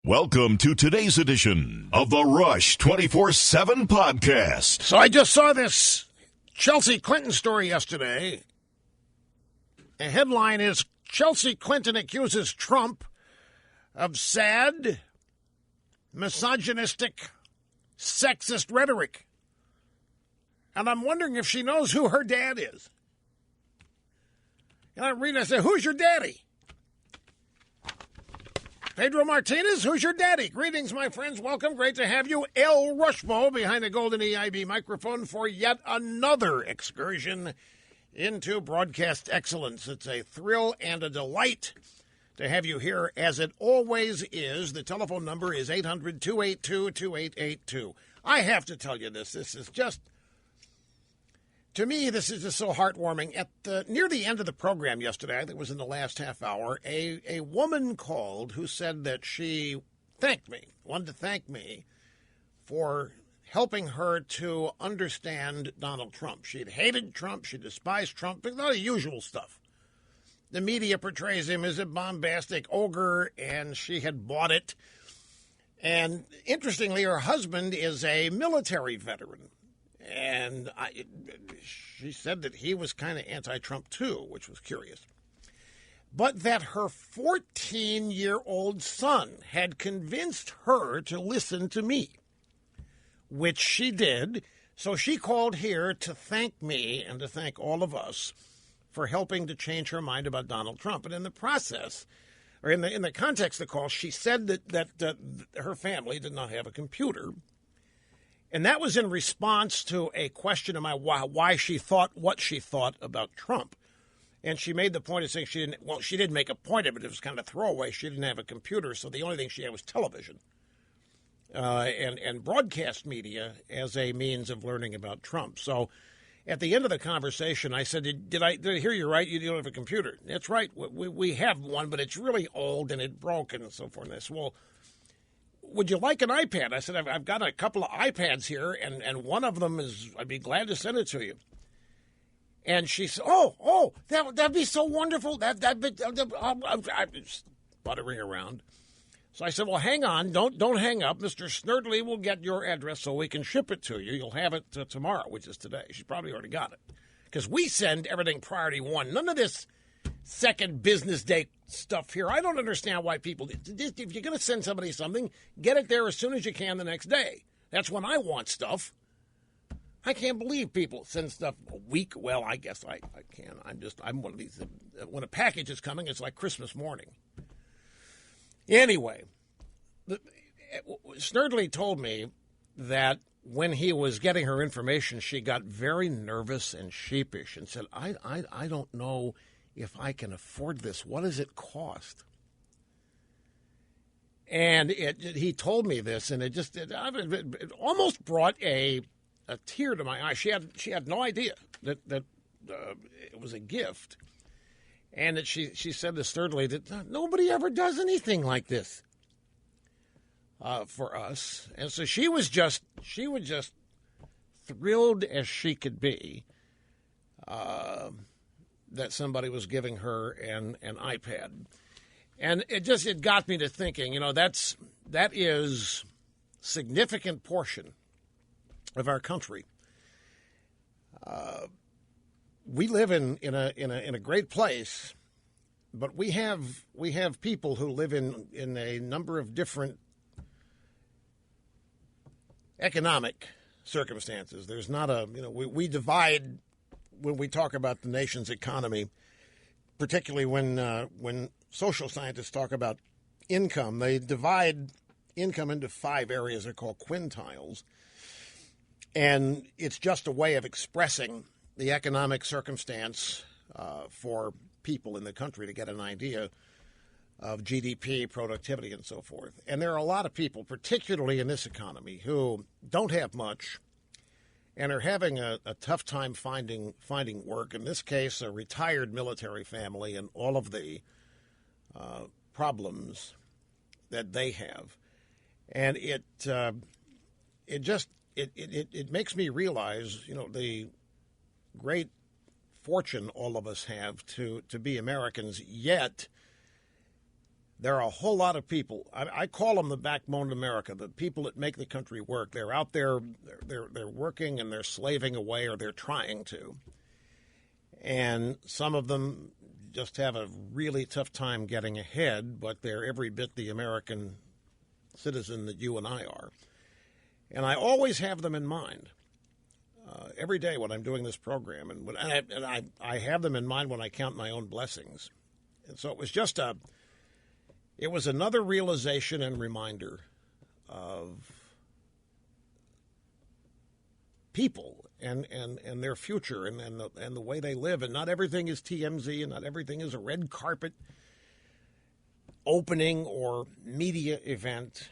Welcome to today's edition of the Rush 24/7 podcast. So I just saw this Chelsea Clinton story yesterday. The headline is, Chelsea Clinton accuses Trump of sad, misogynistic, sexist rhetoric. And I'm wondering if she knows who her dad is. And I read, I say, who's your daddy? Pedro Martinez, who's your daddy? Greetings, my friends. Welcome. Great to have you. El Rushmo behind the golden EIB microphone for yet another excursion into broadcast excellence. It's a thrill and a delight to have you here, as it always is. The telephone number is 800-282-2882. I have to tell you this. This is just... To me, this is just so heartwarming. Near the end of the program yesterday, I think it was in the last half hour, a woman called who said that she wanted to thank me for helping her to understand Donald Trump. She'd hated Trump, she despised Trump, but a lot of usual stuff. The media portrays him as a bombastic ogre, and she had bought it. And interestingly, her husband is a military veteran. And she said that he was kind of anti-Trump, too, which was curious. But that her 14-year-old son had convinced her to listen to me, which she did. So she called here to thank me and to thank all of us for helping to change her mind about Donald Trump. And in the process, or in the context of the call, she said that her family did not have a computer. And that was in response to a question of why she thought what she thought about Trump. And she made the point of saying she didn't make a point of it. It was kind of throwaway. She didn't have a computer, so the only thing she had was television and broadcast media as a means of learning about Trump. So at the end of the conversation, I said, did I hear you right? You don't have a computer. That's right. We have one, but it's really old and it broke and so forth. And I said, well, would you like an iPad? I said, I've got a couple of iPads here, and one of them is, I'd be glad to send it to you. And she said, that'd be so wonderful. I'm just buttering around. So I said, well, hang on. Don't hang up. Mr. Snerdley will get your address so we can ship it to you. You'll have it tomorrow, which is today. She probably already got it. Because we send everything priority one. None of this second business day stuff here. I don't understand why people, if you're going to send somebody something, get it there as soon as you can the next day. That's when I want stuff. I can't believe people send stuff a week. Well, I guess I can. I'm one of these. When a package is coming, it's like Christmas morning. Anyway, Snerdley told me that when he was getting her information, she got very nervous and sheepish and said, I don't know if I can afford this. What does it cost? And he told me this, and it almost brought a tear to my eye. She had no idea that it was a gift, and that she said this thirdly, that nobody ever does anything like this for us. And so she was just thrilled as she could be that somebody was giving her an iPad. And it got me to thinking, that is significant portion of our country. We live in a great place, but we have people who live in a number of different economic circumstances. There's not we divide when we talk about the nation's economy, particularly when social scientists talk about income. They divide income into 5 areas they're called quintiles. And it's just a way of expressing the economic circumstance for people in the country to get an idea of GDP, productivity, and so forth. And there are a lot of people, particularly in this economy, who don't have much and are having a tough time finding work. In this case, a retired military family and all of the problems that they have. And it makes me realize, the great fortune all of us have to be Americans, yet there are a whole lot of people. I call them the backbone of America, the people that make the country work. They're out there, they're working and they're slaving away, or they're trying to. And some of them just have a really tough time getting ahead, but they're every bit the American citizen that you and I are. And I always have them in mind every day when I'm doing this program. And I have them in mind when I count my own blessings. And so it was just it was another realization and reminder of people and their future and the way they live. And not everything is TMZ, and not everything is a red carpet opening or media event.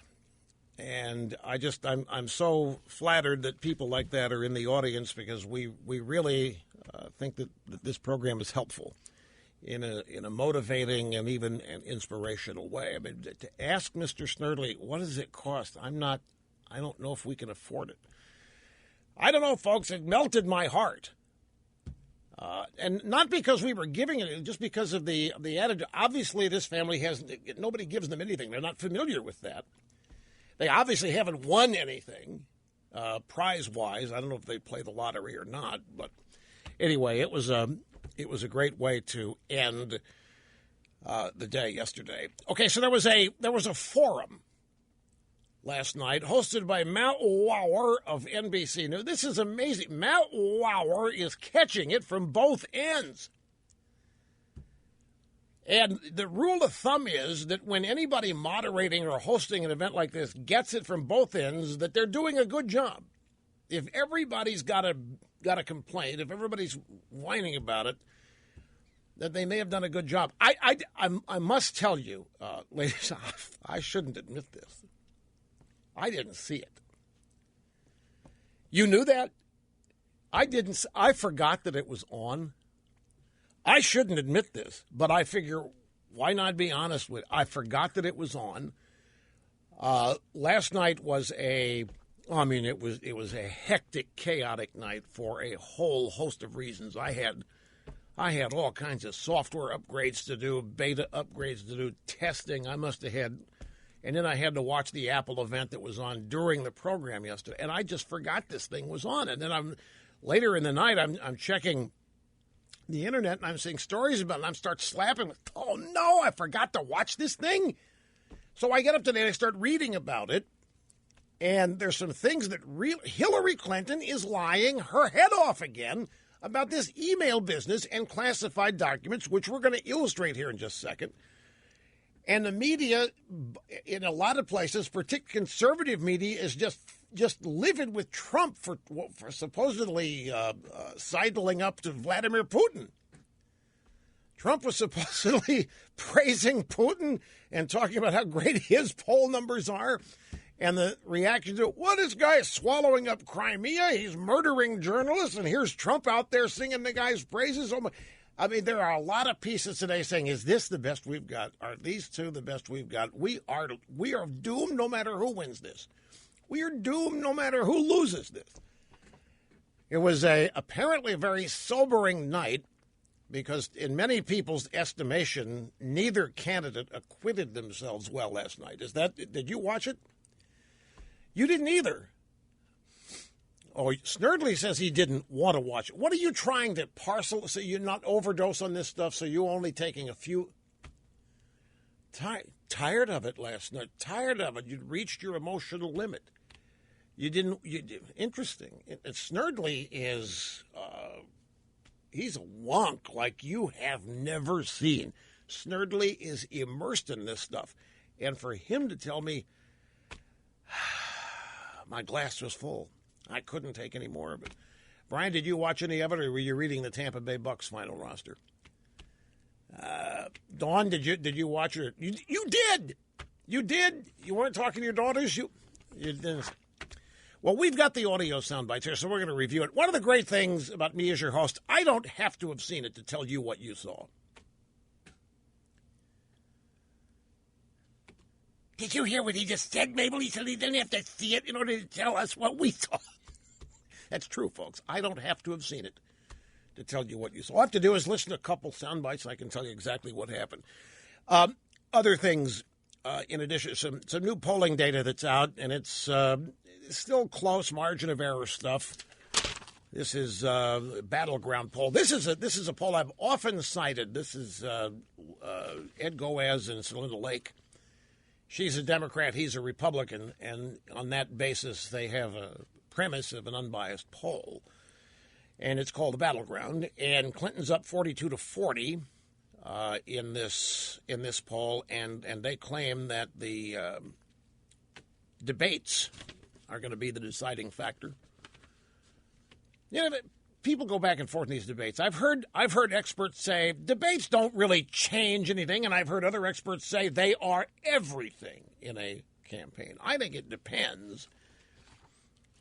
And I'm so flattered that people like that are in the audience, because we really think that this program is helpful in a motivating and even an inspirational way. I mean, to ask Mr. Snerdley, what does it cost? I don't know if we can afford it. I don't know, folks. It melted my heart. And not because we were giving it, just because of the attitude. Obviously, this family nobody gives them anything. They're not familiar with that. They obviously haven't won anything prize-wise. I don't know if they play the lottery or not. But anyway, it was a great way to end the day yesterday. Okay, so there was a forum last night hosted by Matt Lauer of NBC News. This is amazing. Matt Lauer is catching it from both ends. And the rule of thumb is that when anybody moderating or hosting an event like this gets it from both ends, that they're doing a good job. If everybody's got a complaint, if everybody's whining about it, that they may have done a good job. I must tell you, ladies, I shouldn't admit this. I didn't see it. You knew that? I didn't. I forgot that it was on. I shouldn't admit this, but I figure, why not be honest with it? I forgot that it was on. Last night was it was a hectic, chaotic night for a whole host of reasons. I had all kinds of software upgrades to do, beta upgrades to do, testing. I must have had, and then I had to watch the Apple event that was on during the program yesterday, and I just forgot this thing was on. And then later in the night, I'm checking the internet, and I'm seeing stories about it, and I'm start slapping. Oh, no, I forgot to watch this thing. So I get up today and I start reading about it, and there's some things that Hillary Clinton is lying her head off again about this email business and classified documents, which we're going to illustrate here in just a second. And the media, in a lot of places, particularly conservative media, is just livid with Trump for supposedly sidling up to Vladimir Putin. Trump was supposedly praising Putin and talking about how great his poll numbers are. And the reaction to, what, this guy is swallowing up Crimea? He's murdering journalists, and here's Trump out there singing the guy's praises. Oh my. I mean, there are a lot of pieces today saying, is this the best we've got? Are these two the best we've got? We are doomed no matter who wins this. We are doomed no matter who loses this. It was apparently a very sobering night, because in many people's estimation, neither candidate acquitted themselves well last night. Did you watch it? You didn't either. Oh, Snerdley says he didn't want to watch it. What are you trying to parcel so you're not overdose on this stuff, so you're only taking a few? Tired of it last night. Tired of it. You'd reached your emotional limit. Interesting. Snerdley is, he's a wonk like you have never seen. Snerdley is immersed in this stuff. And for him to tell me, my glass was full. I couldn't take any more of it. Brian, did you watch any of it, or were you reading the Tampa Bay Bucks final roster? Dawn, did you watch it? You did. You did. You weren't talking to your daughters. You didn't. Well, we've got the audio sound bites here, so we're going to review it. One of the great things about me as your host, I don't have to have seen it to tell you what you saw. Did you hear what he just said, Mabel? He said he didn't have to see it in order to tell us what we saw. That's true, folks. I don't have to have seen it to tell you what you saw. All I have to do is listen to a couple sound bites, and I can tell you exactly what happened. other things in addition, some new polling data that's out, and it's still close margin of error stuff. This is a battleground poll. This is a poll I've often cited. This is Ed Goaz and Celinda Lake. She's a Democrat, he's a Republican, and on that basis they have a premise of an unbiased poll. And it's called the battleground. And Clinton's up 42-40 in this poll, and they claim that the debates are going to be the deciding factor. You know, people go back and forth in these debates. I've heard experts say debates don't really change anything, and I've heard other experts say they are everything in a campaign. I think it depends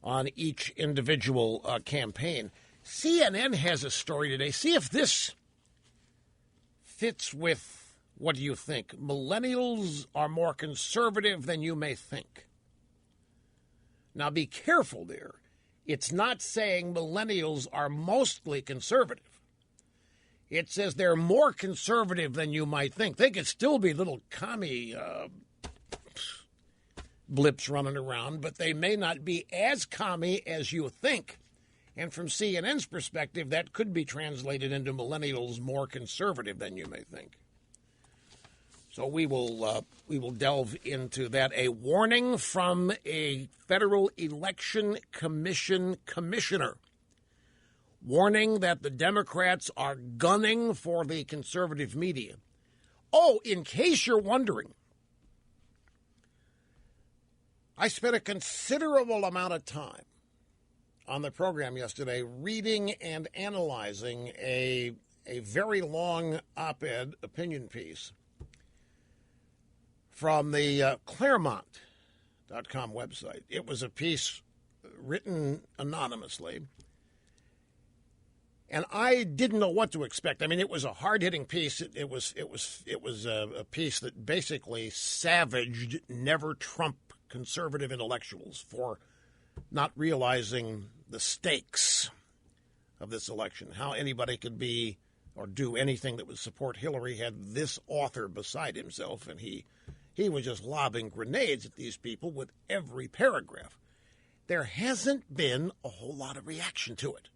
on each individual campaign. CNN has a story today. See if this fits with what do you think. Millennials are more conservative than you may think. Now be careful there. It's not saying millennials are mostly conservative. It says they're more conservative than you might think. They could still be little commie blips running around, but they may not be as commie as you think. And from CNN's perspective, that could be translated into millennials more conservative than you may think. So we will delve into that. A warning from a Federal Election Commission commissioner, warning that the Democrats are gunning for the conservative media. Oh, in case you're wondering, I spent a considerable amount of time on the program yesterday reading and analyzing a very long op-ed opinion piece from the Claremont.com website. It was a piece written anonymously, and I didn't know what to expect. I mean, it was a hard-hitting piece. It was a piece that basically savaged never-Trump conservative intellectuals for not realizing the stakes of this election, how anybody could be or do anything that would support Hillary had this author beside himself, and he was just lobbing grenades at these people with every paragraph. There hasn't been a whole lot of reaction to it.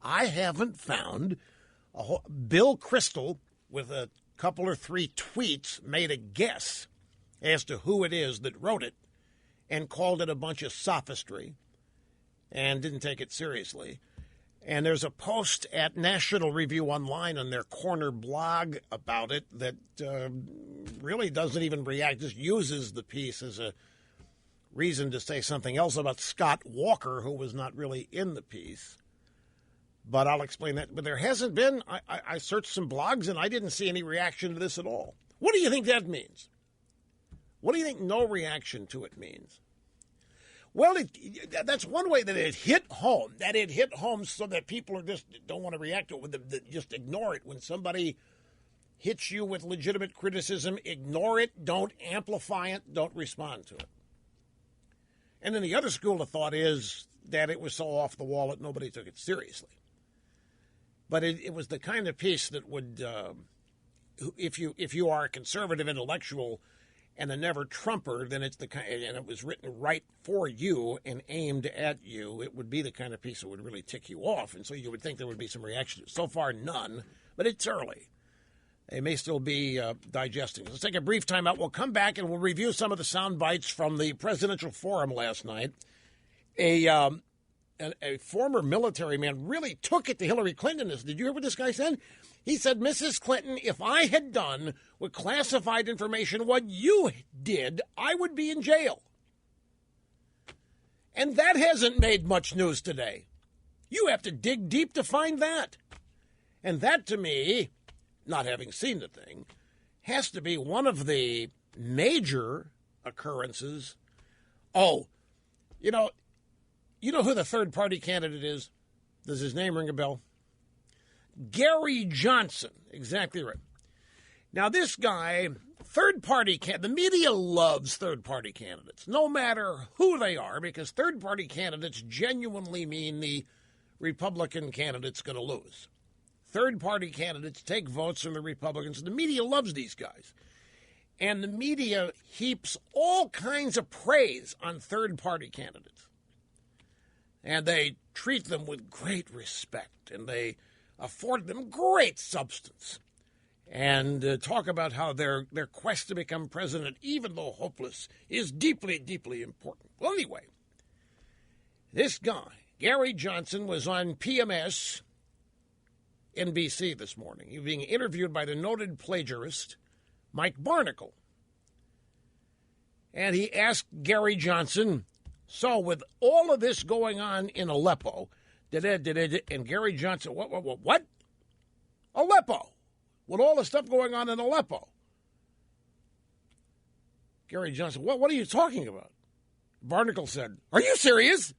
I haven't found Bill Kristol, with a couple or three tweets, made a guess as to who it is that wrote it and called it a bunch of sophistry and didn't take it seriously. And there's a post at National Review Online on their corner blog about it that really doesn't even react, just uses the piece as a reason to say something else about Scott Walker, who was not really in the piece. But I'll explain that. But there hasn't been, I searched some blogs and I didn't see any reaction to this at all. What do you think that means? What do you think no reaction to it means? Well, that's one way that it hit home. That it hit home so that people don't want to react to it. Just ignore it. When somebody hits you with legitimate criticism, ignore it. Don't amplify it. Don't respond to it. And then the other school of thought is that it was so off the wall that nobody took it seriously. But it was the kind of piece that would, if you are a conservative intellectual and a never-Trumper, then it's the kind, and it was written right for you and aimed at you, it would be the kind of piece that would really tick you off. And so you would think there would be some reaction. So far, none, but it's early. They may still be digesting. Let's take a brief time out. We'll come back and we'll review some of the sound bites from the presidential forum last night. A former military man really took it to Hillary Clinton. Did you hear what this guy said? He said, Mrs. Clinton, if I had done with classified information what you did, I would be in jail. And that hasn't made much news today. You have to dig deep to find that. And that, to me, not having seen the thing, has to be one of the major occurrences. Oh, you know who the third-party candidate is? Does his name ring a bell? Gary Johnson. Exactly right. Now, this guy, the media loves third-party candidates, no matter who they are, because third-party candidates genuinely mean the Republican candidate's going to lose. Third-party candidates take votes from the Republicans. The media loves these guys. And the media heaps all kinds of praise on third-party candidates. And they treat them with great respect, and they afford them great substance. And talk about how their quest to become president, even though hopeless, is deeply, deeply important. Well, anyway, this guy, Gary Johnson, was on PMS NBC this morning. He was being interviewed by the noted plagiarist Mike Barnicle. And he asked Gary Johnson, so with all of this going on in Aleppo, and Gary Johnson, what? Aleppo. With all the stuff going on in Aleppo. Gary Johnson, what are you talking about? Barnicle said, are you serious?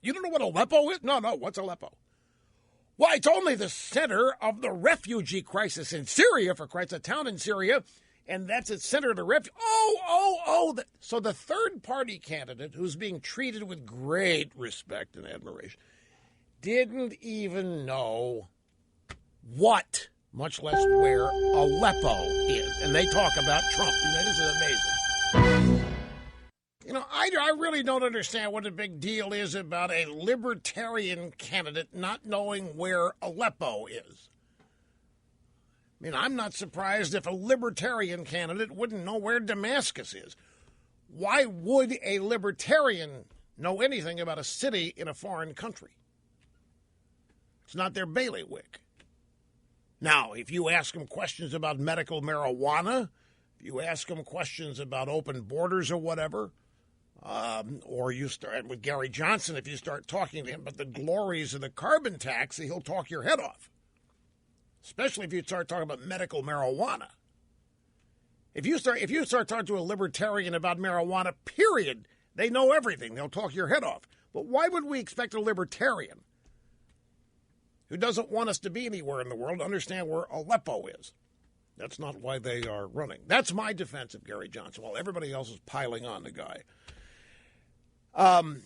You don't know what Aleppo is? No, what's Aleppo? Well, it's only the center of the refugee crisis in Syria, for Christ, a town in Syria, and that's its center of the refuge. So the third-party candidate, who's being treated with great respect and admiration, didn't even know what, much less where, Aleppo is. And they talk about Trump. This is amazing. I really don't understand what the big deal is about a libertarian candidate not knowing where Aleppo is. I mean, I'm not surprised if a libertarian candidate wouldn't know where Damascus is. Why would a libertarian know anything about a city in a foreign country? It's not their bailiwick. Now, if you ask them questions about medical marijuana, if you ask them questions about open borders or whatever, or you start with Gary Johnson, if you start talking to him about the glories of the carbon tax, he'll talk your head off. Especially if you start talking about medical marijuana. If you start talking to a libertarian about marijuana, period, they know everything. They'll talk your head off. But why would we expect a libertarian who doesn't want us to be anywhere in the world to understand where Aleppo is? That's not why they are running. That's my defense of Gary Johnson, while everybody else is piling on the guy. I'm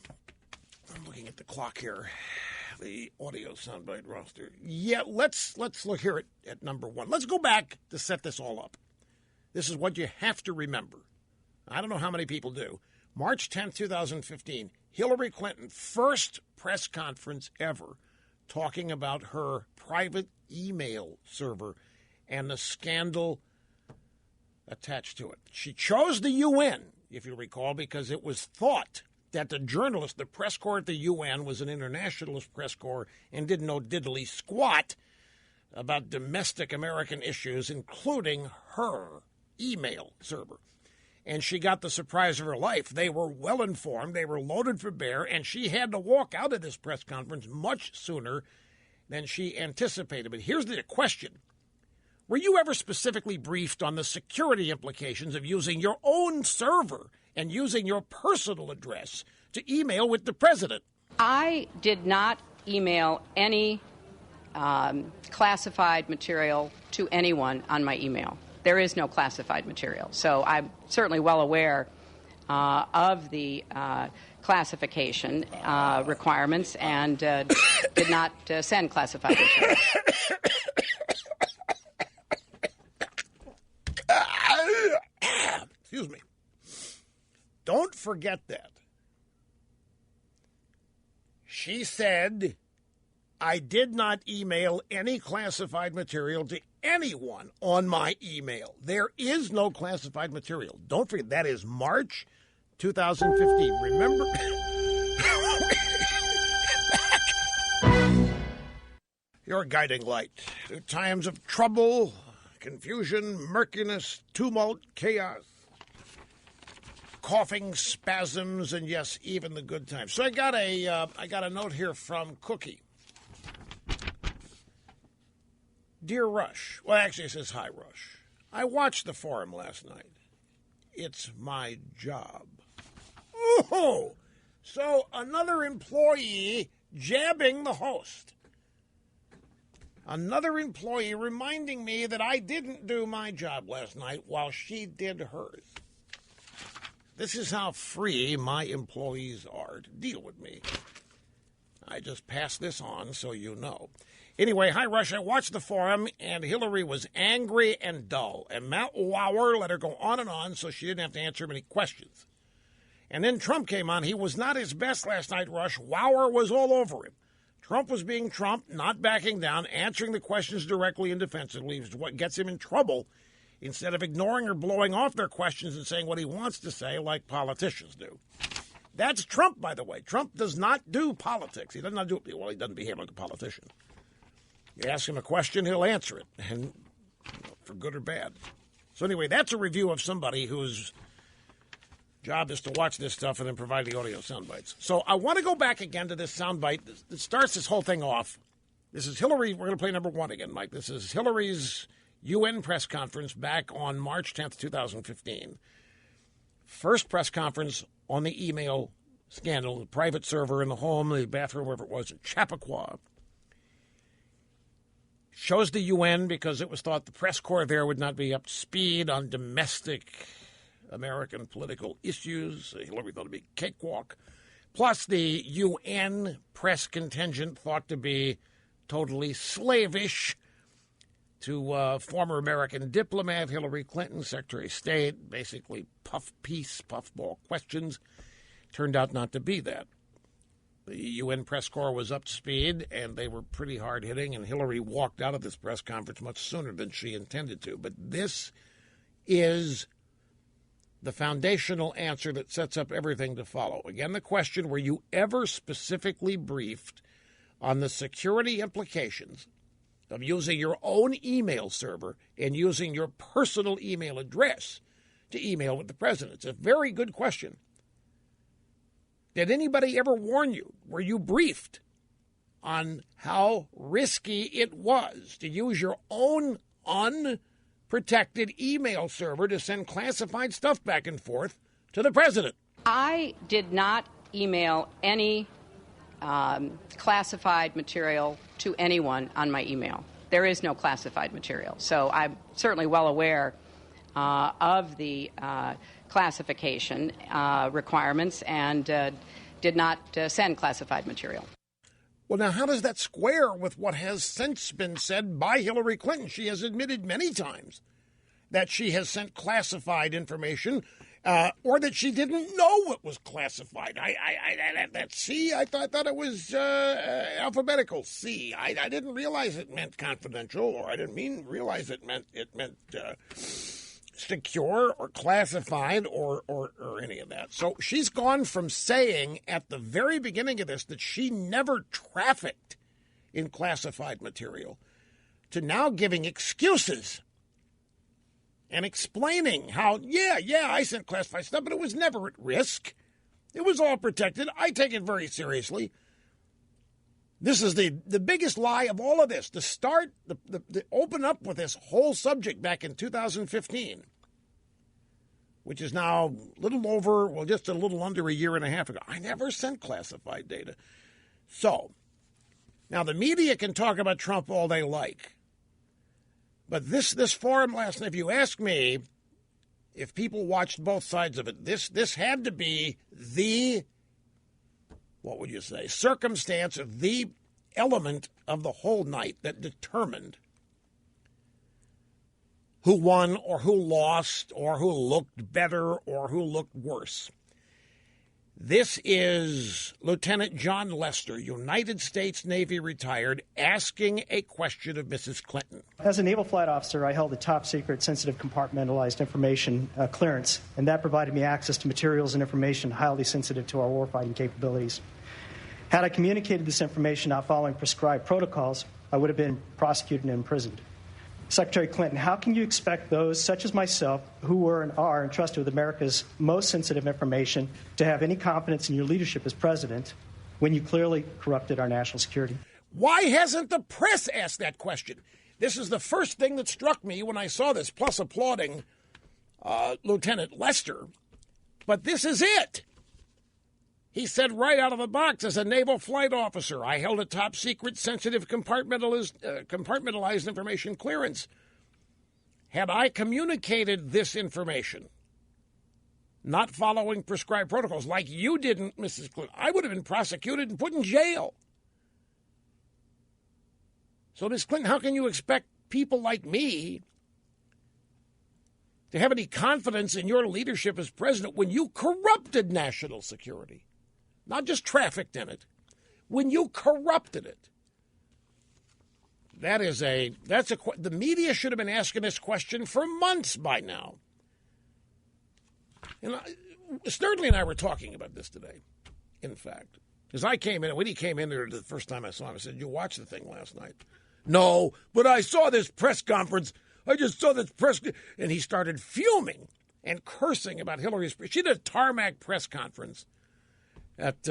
looking at the clock here. The audio soundbite roster. Yeah, let's look here at number one. Let's go back to set this all up. This is what you have to remember. I don't know how many people do. March 10th, 2015, Hillary Clinton, first press conference ever, talking about her private email server and the scandal attached to it. She chose the UN, if you recall, because it was thought that the press corps at the UN was an internationalist press corps and didn't know diddly squat about domestic American issues, including her email server. And she got the surprise of her life. They were well informed, they were loaded for bear, and she had to walk out of this press conference much sooner than she anticipated. But here's the question. Were you ever specifically briefed on the security implications of using your own server and using your personal address to email with the president? I did not email any classified material to anyone on my email. There is no classified material. So I'm certainly well aware of the classification requirements and did not send classified material. Excuse me. Don't forget that. She said, I did not email any classified material to anyone on my email. There is no classified material. Don't forget, that is March 2015. Remember? Your guiding light. Through times of trouble, confusion, murkiness, tumult, chaos, coughing, spasms, and yes, even the good times. So I got a note here from Cookie. Dear Rush. Well, actually, it says, hi, Rush. I watched the forum last night. It's my job. Oh, so another employee jabbing the host. Another employee reminding me that I didn't do my job last night while she did hers. This is how free my employees are to deal with me. I just pass this on so you know. Anyway, hi, Rush. I watched the forum, and Hillary was angry and dull. And Matt Lauer let her go on so she didn't have to answer many questions. And then Trump came on. He was not his best last night, Rush. Lauer was all over him. Trump was being Trump, not backing down, answering the questions directly and defensively is what gets him in trouble, instead of ignoring or blowing off their questions and saying what he wants to say like politicians do. That's Trump, by the way. Trump does not do politics. He doesn't behave like a politician. You ask him a question, he'll answer it, and for good or bad. So anyway, that's a review of somebody whose job is to watch this stuff and then provide the audio sound bites. So I want to go back again to this sound bite that starts this whole thing off. This is Hillary. We're going to play number one again, Mike. This is Hillary's UN press conference back on March 10th, 2015. First press conference on the email scandal, the private server in the home, the bathroom, wherever it was, in Chappaqua. Shows the UN because it was thought the press corps there would not be up to speed on domestic American political issues. Hillary thought it'd be a cakewalk. Plus, the UN press contingent thought to be totally slavish to former American diplomat Hillary Clinton, Secretary of State, basically puffball questions. Turned out not to be that. The UN press corps was up to speed, and they were pretty hard-hitting, and Hillary walked out of this press conference much sooner than she intended to. But this is the foundational answer that sets up everything to follow. Again, the question, were you ever specifically briefed on the security implications of using your own email server and using your personal email address to email with the president? It's a very good question. Did anybody ever warn you? Were you briefed on how risky it was to use your own unprotected email server to send classified stuff back and forth to the president? I did not email any classified material to anyone on my email. There is no classified material. So I'm certainly well aware of the classification requirements and did not send classified material. Well, now, how does that square with what has since been said by Hillary Clinton? She has admitted many times that she has sent classified information or that she didn't know what was classified. I thought it was alphabetical C. I didn't realize it meant confidential, or I didn't realize it meant secure or classified or any of that. So she's gone from saying at the very beginning of this that she never trafficked in classified material to now giving excuses and explaining how, I sent classified stuff, but it was never at risk. It was all protected. I take it very seriously. This is the biggest lie of all of this. To start, the open up with this whole subject back in 2015, which is now just a little under a year and a half ago. I never sent classified data. So, now the media can talk about Trump all they like. But this forum last night, if you ask me, if people watched both sides of it, this had to be the, what would you say, circumstance of the element of the whole night that determined who won or who lost or who looked better or who looked worse. This is Lieutenant John Lester, United States Navy retired, asking a question of Mrs. Clinton. As a naval flight officer, I held a top-secret, sensitive, compartmentalized information clearance, and that provided me access to materials and information highly sensitive to our warfighting capabilities. Had I communicated this information not following prescribed protocols, I would have been prosecuted and imprisoned. Secretary Clinton, how can you expect those, such as myself, who were and are entrusted with America's most sensitive information, to have any confidence in your leadership as president when you clearly corrupted our national security? Why hasn't the press asked that question? This is the first thing that struck me when I saw this, plus applauding Lieutenant Lester. But this is it. He said right out of the box, as a naval flight officer, I held a top-secret, sensitive, compartmentalized information clearance. Had I communicated this information, not following prescribed protocols, like you didn't, Mrs. Clinton, I would have been prosecuted and put in jail. So, Ms. Clinton, how can you expect people like me to have any confidence in your leadership as president when you corrupted national security? Not just trafficked in it. When you corrupted it. The media should have been asking this question for months by now. And Snerdley and I were talking about this today, in fact. Because when he came in there the first time I saw him, I said, "You watched the thing last night?" "No, but I saw this press conference. I just saw this press." And he started fuming and cursing about Hillary's. She did a tarmac press conference at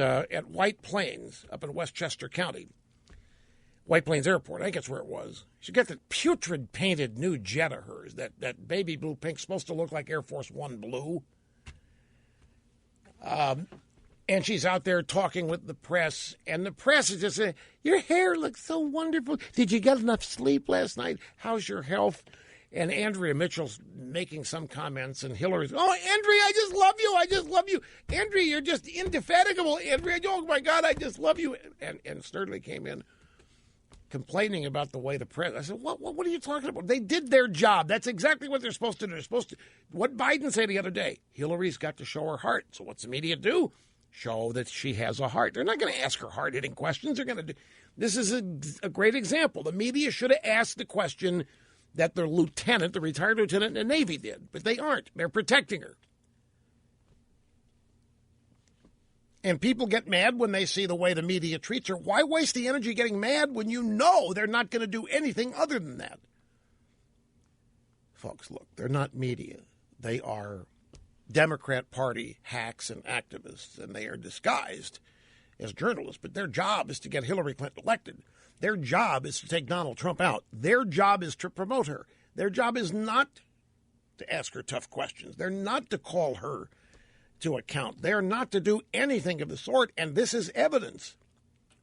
White Plains up in Westchester County. White Plains Airport, I think that's where it was. She got that putrid painted new jet of hers, that baby blue pink, supposed to look like Air Force One blue. And she's out there talking with the press, and the press is just saying, "Your hair looks so wonderful. Did you get enough sleep last night? How's your health?" And Andrea Mitchell's making some comments, and Hillary's, "Oh, Andrea, I just love you. I just love you. Andrea, you're just indefatigable. Andrea, oh, my God, I just love you." And Snerdley came in complaining about the way the press. I said, what are you talking about? They did their job. That's exactly what they're supposed to do. They're supposed to. What Biden said the other day, Hillary's got to show her heart. So what's the media do? Show that she has a heart. They're not going to ask her hard-hitting questions. They're going to do. This is a great example. The media should have asked the question that the retired lieutenant in the Navy did, but they aren't. They're protecting her. And people get mad when they see the way the media treats her. Why waste the energy getting mad when you know they're not going to do anything other than that? Folks, look, they're not media. They are Democrat Party hacks and activists, and they are disguised as journalists. But their job is to get Hillary Clinton elected. Their job is to take Donald Trump out. Their job is to promote her. Their job is not to ask her tough questions. They're not to call her to account. They're not to do anything of the sort, and this is evidence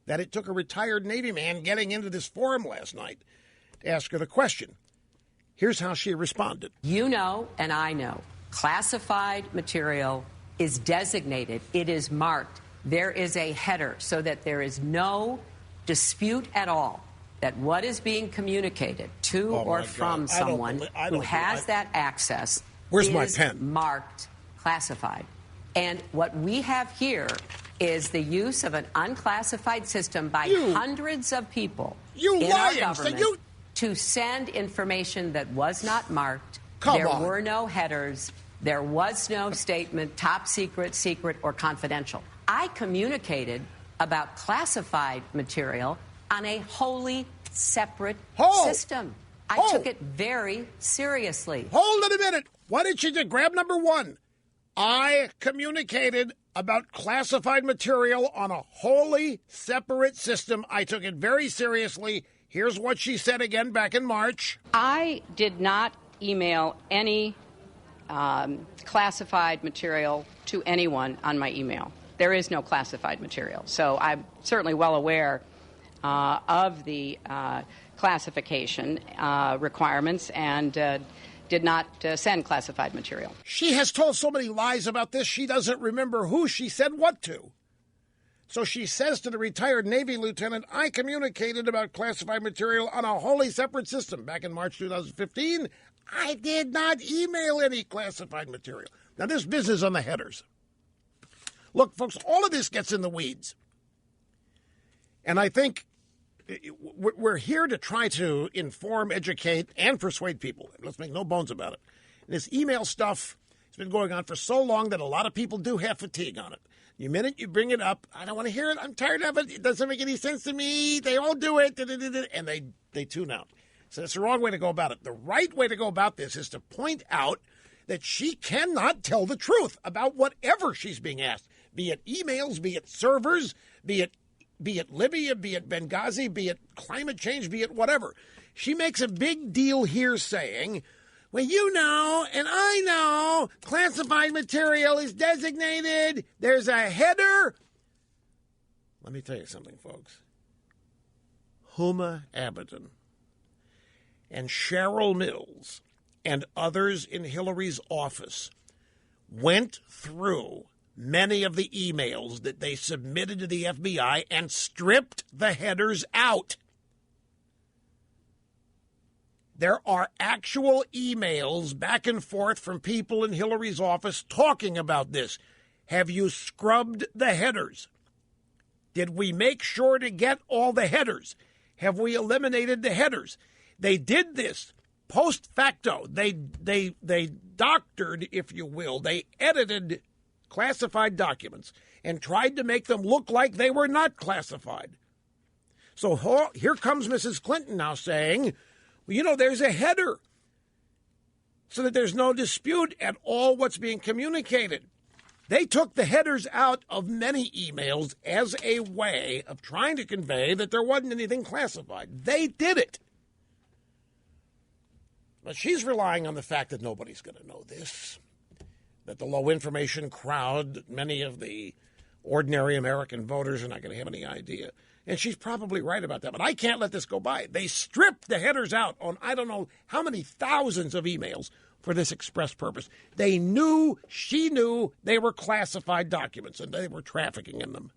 that it took a retired Navy man getting into this forum last night to ask her the question. Here's how she responded. You know, and I know, classified material is designated. It is marked. There is a header so that there is no dispute at all that what is being communicated to or from someone who has that access is marked classified. And what we have here is the use of an unclassified system by hundreds of people in our government to send information that was not marked. There were no headers. There was no statement, top secret, secret, or confidential. I communicated about classified material on a wholly separate system. I took it very seriously. Hold it a minute. Why didn't you just grab number one? I communicated about classified material on a wholly separate system. I took it very seriously. Here's what she said again back in March. I did not email any classified material to anyone on my email. There is no classified material. So I'm certainly well aware of the classification requirements and did not send classified material. She has told so many lies about this, she doesn't remember who she said what to. So she says to the retired Navy lieutenant, I communicated about classified material on a wholly separate system back in March 2015. I did not email any classified material. Now, this business on the headers. Look, folks, all of this gets in the weeds. And I think we're here to try to inform, educate, and persuade people. Let's make no bones about it. And this email stuff has been going on for so long that a lot of people do have fatigue on it. The minute you bring it up, I don't want to hear it. I'm tired of it. It doesn't make any sense to me. They all do it. And they tune out. So that's the wrong way to go about it. The right way to go about this is to point out that she cannot tell the truth about whatever she's being asked, be it emails, be it servers, be it Libya, be it Benghazi, be it climate change, be it whatever. She makes a big deal here saying, well, you know, and I know, classified material is designated. There's a header. Let me tell you something, folks. Huma Abedin and Cheryl Mills and others in Hillary's office went through many of the emails that they submitted to the FBI and stripped the headers out. There are actual emails back and forth from people in Hillary's office talking about this. Have you scrubbed the headers? Did we make sure to get all the headers? Have we eliminated the headers? They did this post facto. They doctored, if you will. They edited classified documents and tried to make them look like they were not classified. So here comes Mrs. Clinton now saying, well, you know, there's a header so that there's no dispute at all what's being communicated. They took the headers out of many emails as a way of trying to convey that there wasn't anything classified. They did it. But she's relying on the fact that nobody's going to know this, that the low information crowd, many of the ordinary American voters are not going to have any idea. And she's probably right about that. But I can't let this go by. They stripped the headers out on I don't know how many thousands of emails for this express purpose. They knew, she knew, they were classified documents and they were trafficking in them.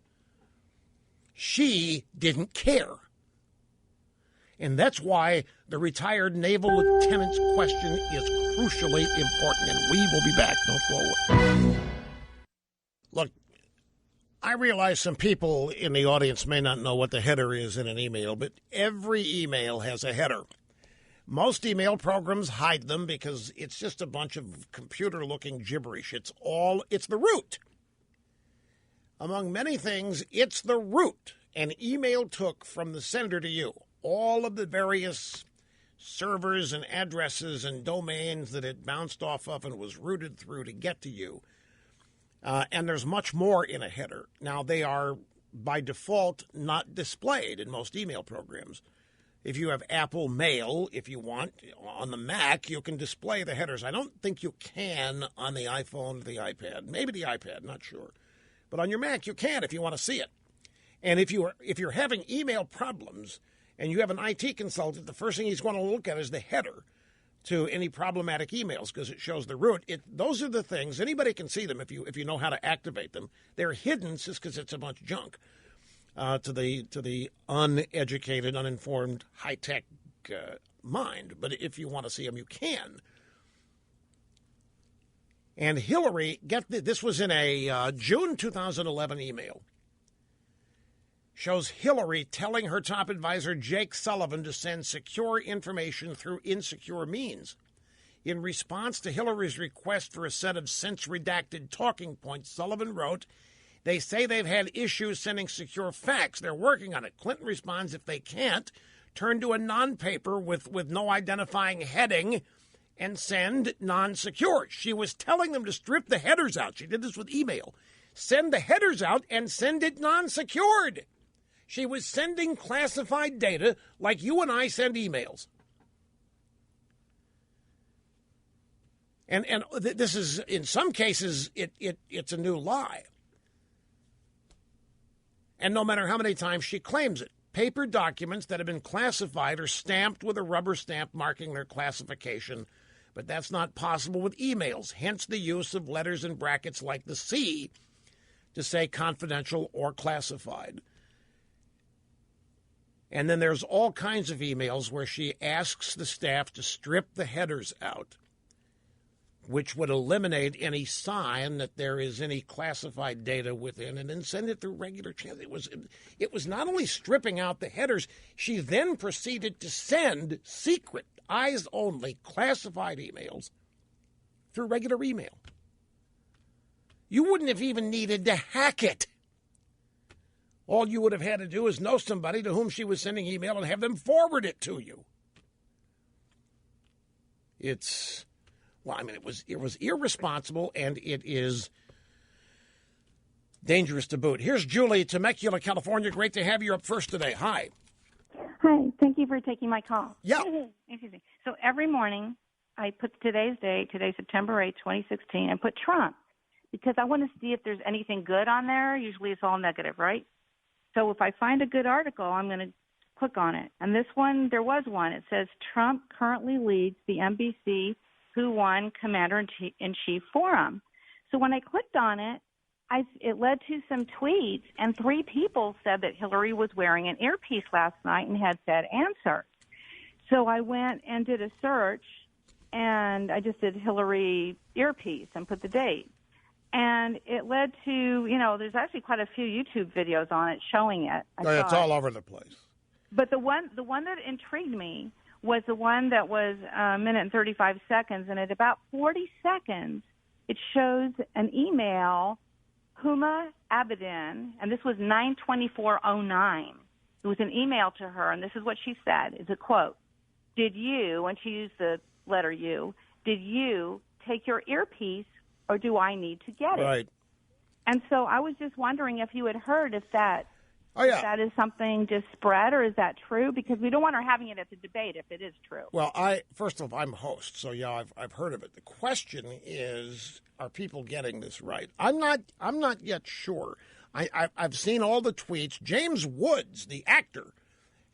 She didn't care. And that's why the retired naval lieutenant's question is crucially important. And we will be back. Don't go away. Look, I realize some people in the audience may not know what the header is in an email, but every email has a header. Most email programs hide them because it's just a bunch of computer-looking gibberish. It's the root. Among many things, it's the root an email took from the sender to you. All of the various servers and addresses and domains that it bounced off of and was routed through to get to you. And there's much more in a header. Now, they are, by default, not displayed in most email programs. If you have Apple Mail, if you want, on the Mac, you can display the headers. I don't think you can on the iPhone or the iPad. Maybe the iPad, not sure. But on your Mac, you can if you want to see it. And if you're having email problems and you have an IT consultant, the first thing he's going to look at is the header to any problematic emails because it shows the root. Those are the things. Anybody can see them if you know how to activate them. They're hidden just because it's a bunch of junk to the uneducated, uninformed, high-tech mind. But if you want to see them, you can. And Hillary, this was in a June 2011 email. Shows Hillary telling her top advisor, Jake Sullivan, to send secure information through insecure means. In response to Hillary's request for a set of since-redacted talking points, Sullivan wrote, they say they've had issues sending secure facts. They're working on it. Clinton responds, if they can't, turn to a non-paper with no identifying heading and send non-secure. She was telling them to strip the headers out. She did this with email. Send the headers out and send it non-secured. She was sending classified data like you and I send emails. And this is, in some cases, it's a new lie. And no matter how many times she claims it, paper documents that have been classified are stamped with a rubber stamp marking their classification, but that's not possible with emails, hence the use of letters and brackets like the C to say confidential or classified. And then there's all kinds of emails where she asks the staff to strip the headers out, which would eliminate any sign that there is any classified data within, and then send it through regular channels. It was not only stripping out the headers, she then proceeded to send secret, eyes-only, classified emails through regular email. You wouldn't have even needed to hack it. All you would have had to do is know somebody to whom she was sending email and have them forward it to you. It was irresponsible, and it is dangerous to boot. Here's Julie, Temecula, California. Great to have you up first today. Hi. Hi. Thank you for taking my call. Yeah. Excuse me. So every morning I put today's date, today's September 8th, 2016, and put Trump because I want to see if there's anything good on there. Usually it's all negative, right? So if I find a good article, I'm going to click on it. And this one, there was one. It says Trump currently leads the NBC Who Won Commander-in-Chief Forum. So when I clicked on it, it led to some tweets, and 3 people said that Hillary was wearing an earpiece last night and had said answer. So I went and did a search, and I just did Hillary earpiece and put the date. And it led to, there's actually quite a few YouTube videos on it showing it. It's all over the place. But the one that intrigued me was the one that was a minute and 35 seconds, and at about 40 seconds, it shows an email, Huma Abedin, and this was 9/24/09. It was an email to her, and this is what she said, is a quote, "Did you," and she used the letter U, "did you take your earpiece, or do I need to get it?" Right. And so I was just wondering if you had heard if that if that is something just spread, or is that true? Because we don't want her having it at the debate if it is true. Well, first of all, I'm a host, so I've heard of it. The question is, are people getting this right? I'm not yet sure. I've seen all the tweets. James Woods, the actor,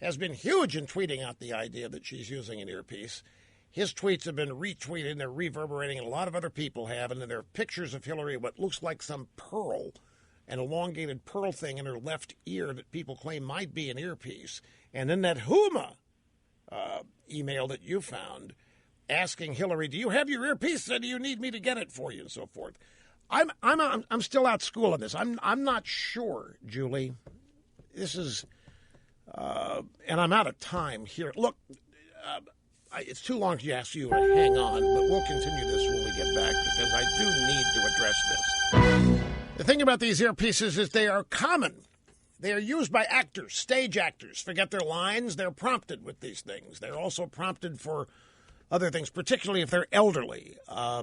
has been huge in tweeting out the idea that she's using an earpiece. His tweets have been retweeted, and they're reverberating, and a lot of other people have, and then there are pictures of Hillary, what looks like some pearl, an elongated pearl thing in her left ear that people claim might be an earpiece. And then that Huma email that you found asking Hillary, "Do you have your earpiece, or do you need me to get it for you?" and so forth. I'm still out school on this. I'm not sure, Julie. This is, and I'm out of time here. Look, it's too long to ask you to hang on, but we'll continue this when we get back because I do need to address this. The thing about these earpieces is they are common. They are used by actors, stage actors. Forget their lines, they're prompted with these things. They're also prompted for other things, particularly if they're elderly. A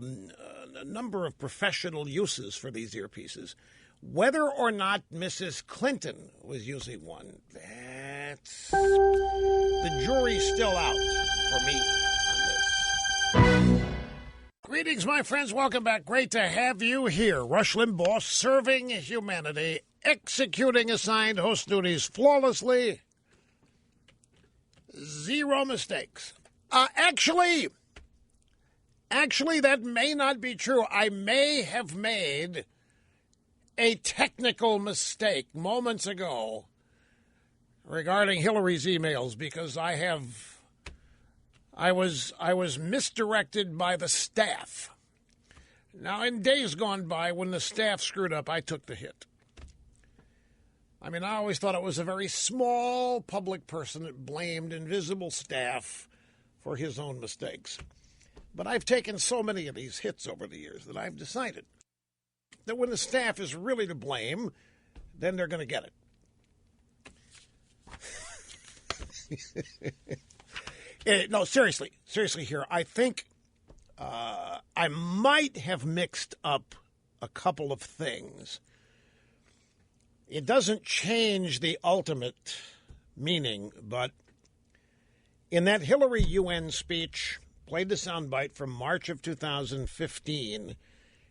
number of professional uses for these earpieces. Whether or not Mrs. Clinton was using one, the jury's still out for me on this. Greetings, my friends. Welcome back. Great to have you here. Rush Limbaugh, serving humanity, executing assigned host duties flawlessly. Zero mistakes. Actually, that may not be true. I may have made a technical mistake moments ago regarding Hillary's emails because I was misdirected by the staff. Now, in days gone by, when the staff screwed up, I took the hit. I mean, I always thought it was a very small public person that blamed invisible staff for his own mistakes. But I've taken so many of these hits over the years that I've decided that when the staff is really to blame, then they're going to get it. No, seriously here. I think I might have mixed up a couple of things. It doesn't change the ultimate meaning, but in that Hillary UN speech, played the soundbite from March of 2015,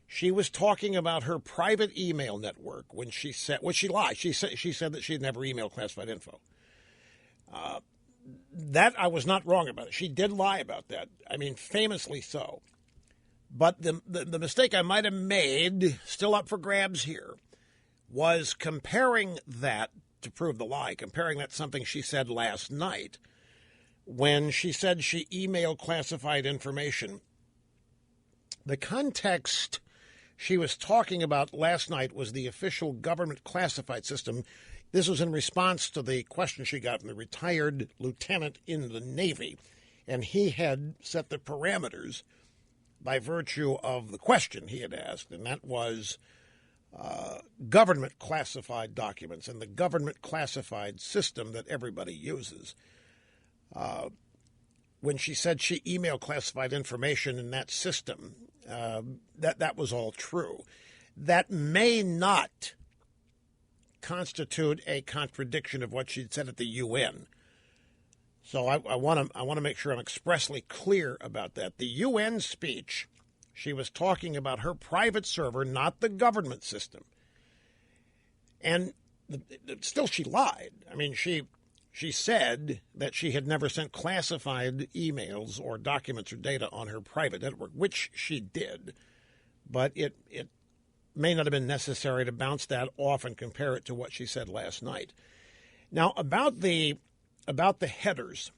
she was talking about her private email network when she said, well, she lied. She said that she'd never emailed classified info. That I was not wrong about it. She did lie about that. I mean, famously so. But the mistake I might have made, still up for grabs here, was comparing that, to prove the lie, comparing that to something she said last night when she said she emailed classified information. The context she was talking about last night was the official government classified system. This was in response to the question she got from the retired lieutenant in the Navy, and he had set the parameters by virtue of the question he had asked, and that was government classified documents and the government classified system that everybody uses. When she said she emailed classified information in that system, that was all true. That may not constitute a contradiction of what she'd said at the UN. So I want to make sure I'm expressly clear about that. The UN speech, she was talking about her private server, not the government system. And still she lied. I mean, she said that she had never sent classified emails or documents or data on her private network, which she did. But it may not have been necessary to bounce that off and compare it to what she said last night. Now, about the headers,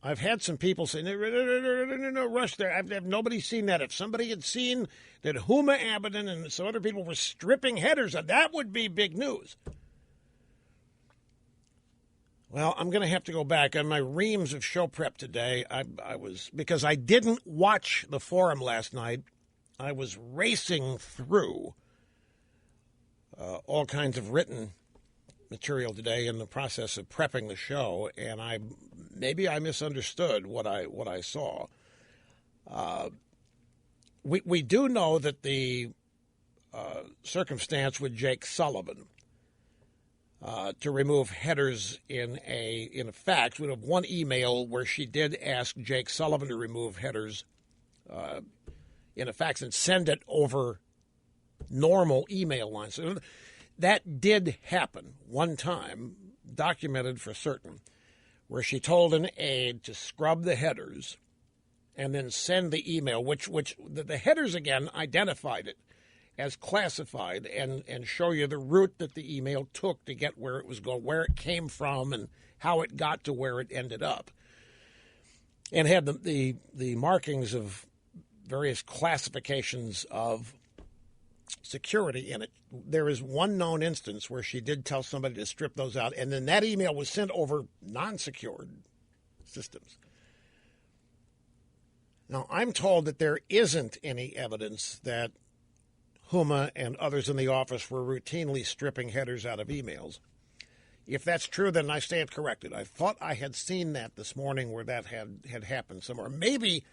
I've had some people say, no, Rush, there. I've nobody seen that. If somebody had seen that Huma Abedin and some other people were stripping headers, that would be big news. Well, I'm going to have to go back on my reams of show prep today. I was, because I didn't watch the forum last night, I was racing through all kinds of written material today in the process of prepping the show, and maybe I misunderstood what I saw. We do know that the circumstance with Jake Sullivan to remove headers in a fax. We have one email where she did ask Jake Sullivan to remove headers in a fax and send it over normal email lines. So that did happen one time, documented for certain, where she told an aide to scrub the headers and then send the email, which the headers, again, identified it as classified and show you the route that the email took to get where it was going, where it came from, and how it got to where it ended up. And had the markings of various classifications of security in it. There is one known instance where she did tell somebody to strip those out, and then that email was sent over non-secured systems. Now, I'm told that there isn't any evidence that Huma and others in the office were routinely stripping headers out of emails. If that's true, then I stand corrected. I thought I had seen that this morning where that had happened somewhere. Maybe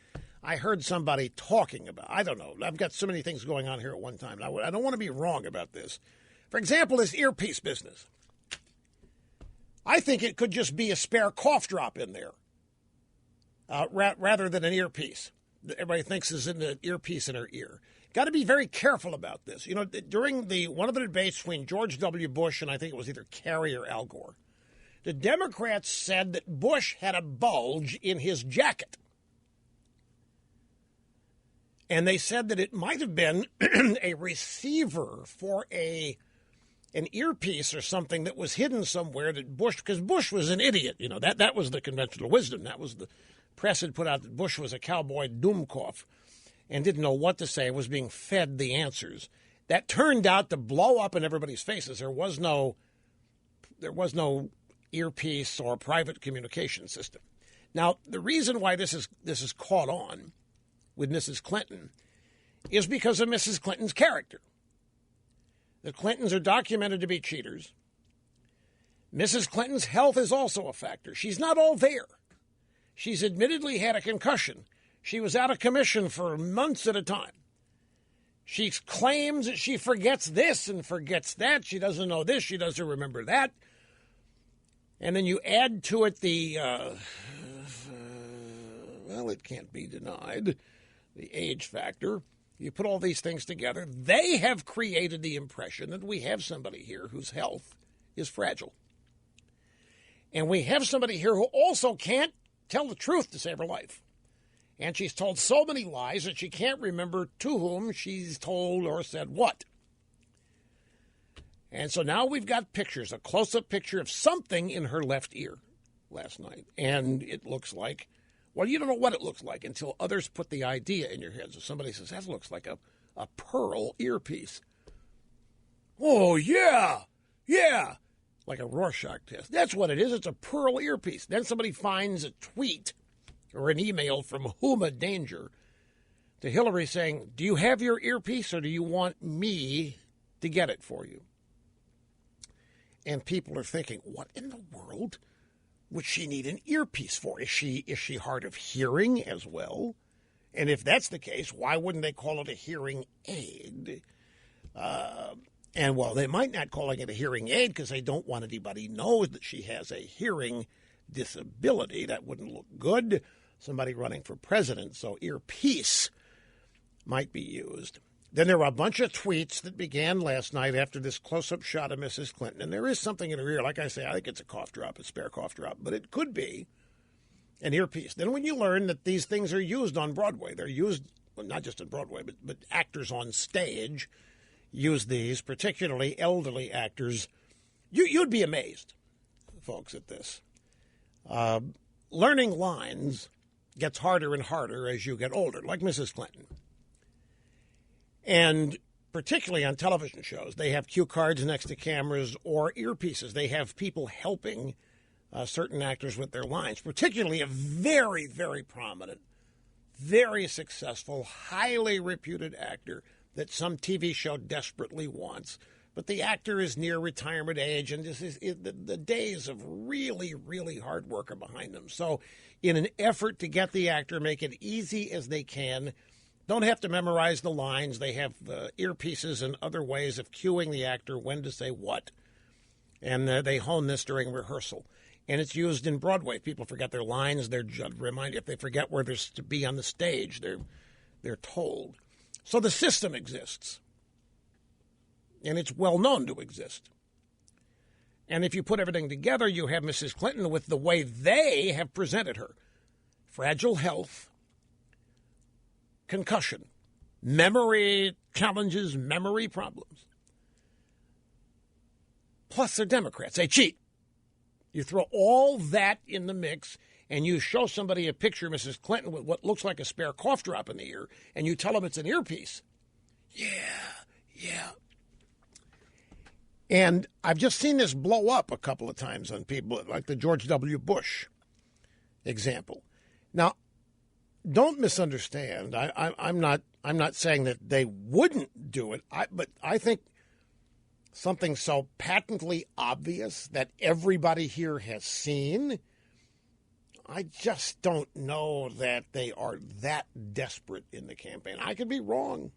I heard somebody talking about, I don't know. I've got so many things going on here at one time. I don't want to be wrong about this. For example, this earpiece business. I think it could just be a spare cough drop in there rather than an earpiece. Everybody thinks is in the earpiece in her ear. Got to be very careful about this. You know, during one of the debates between George W. Bush and I think it was either Kerry or Al Gore, the Democrats said that Bush had a bulge in his jacket. And they said that it might have been a receiver for an earpiece or something that was hidden somewhere that Bush, because Bush was an idiot. You know, that was the conventional wisdom. That was the press had put out that Bush was a cowboy doomcoff and didn't know what to say, was being fed the answers. That turned out to blow up in everybody's faces. There was no earpiece or private communication system. Now, the reason why this is caught on with Mrs. Clinton is because of Mrs. Clinton's character. The Clintons are documented to be cheaters. Mrs. Clinton's health is also a factor. She's not all there. She's admittedly had a concussion. She was out of commission for months at a time. She claims that she forgets this and forgets that. She doesn't know this. She doesn't remember that. And then you add to it well, it can't be denied, the age factor. You put all these things together. They have created the impression that we have somebody here whose health is fragile. And we have somebody here who also can't tell the truth to save her life. And she's told so many lies that she can't remember to whom she's told or said what. And so now we've got pictures, a close-up picture of something in her left ear last night. And it looks like, well, you don't know what it looks like until others put the idea in your head. So somebody says, that looks like a pearl earpiece. Oh, yeah, like a Rorschach test. That's what it is. It's a pearl earpiece. Then somebody finds a tweet or an email from Huma Danger to Hillary saying, do you have your earpiece or do you want me to get it for you? And people are thinking, what in the world would she need an earpiece for? Is she hard of hearing as well? And if that's the case, why wouldn't they call it a hearing aid? And, well, they might not calling it a hearing aid because they don't want anybody to know that she has a hearing disability. That wouldn't look good. Somebody running for president, so earpiece might be used. Then there were a bunch of tweets that began last night after this close-up shot of Mrs. Clinton. And there is something in her ear. Like I say, I think it's a cough drop, a spare cough drop. But it could be an earpiece. Then when you learn that these things are used on Broadway, they're used, well, not just on Broadway, but actors on stage use these, particularly elderly actors. You'd be amazed, folks, at this. learning lines gets harder and harder as you get older, like Mrs. Clinton. And particularly on television shows, they have cue cards next to cameras or earpieces. They have people helping certain actors with their lines, particularly a very, very prominent, very successful, highly reputed actor that some TV show desperately wants. But the actor is near retirement age, and the days of really, really hard work are behind them. So in an effort to get the actor, make it easy as they can, don't have to memorize the lines. They have earpieces and other ways of cueing the actor when to say what. And they hone this during rehearsal. And it's used in Broadway. People forget their lines. They're reminded. If they forget where they're to be on the stage, they're told. So the system exists. And it's well known to exist. And if you put everything together, you have Mrs. Clinton with the way they have presented her. Fragile health, concussion, memory challenges, memory problems. Plus they're Democrats. They cheat. You throw all that in the mix and you show somebody a picture of Mrs. Clinton with what looks like a spare cough drop in the ear and you tell them it's an earpiece. Yeah. And I've just seen this blow up a couple of times on people, like the George W. Bush example. Now, don't misunderstand. I'm not saying that they wouldn't do it, but I think something so patently obvious that everybody here has seen, I just don't know that they are that desperate in the campaign. I could be wrong.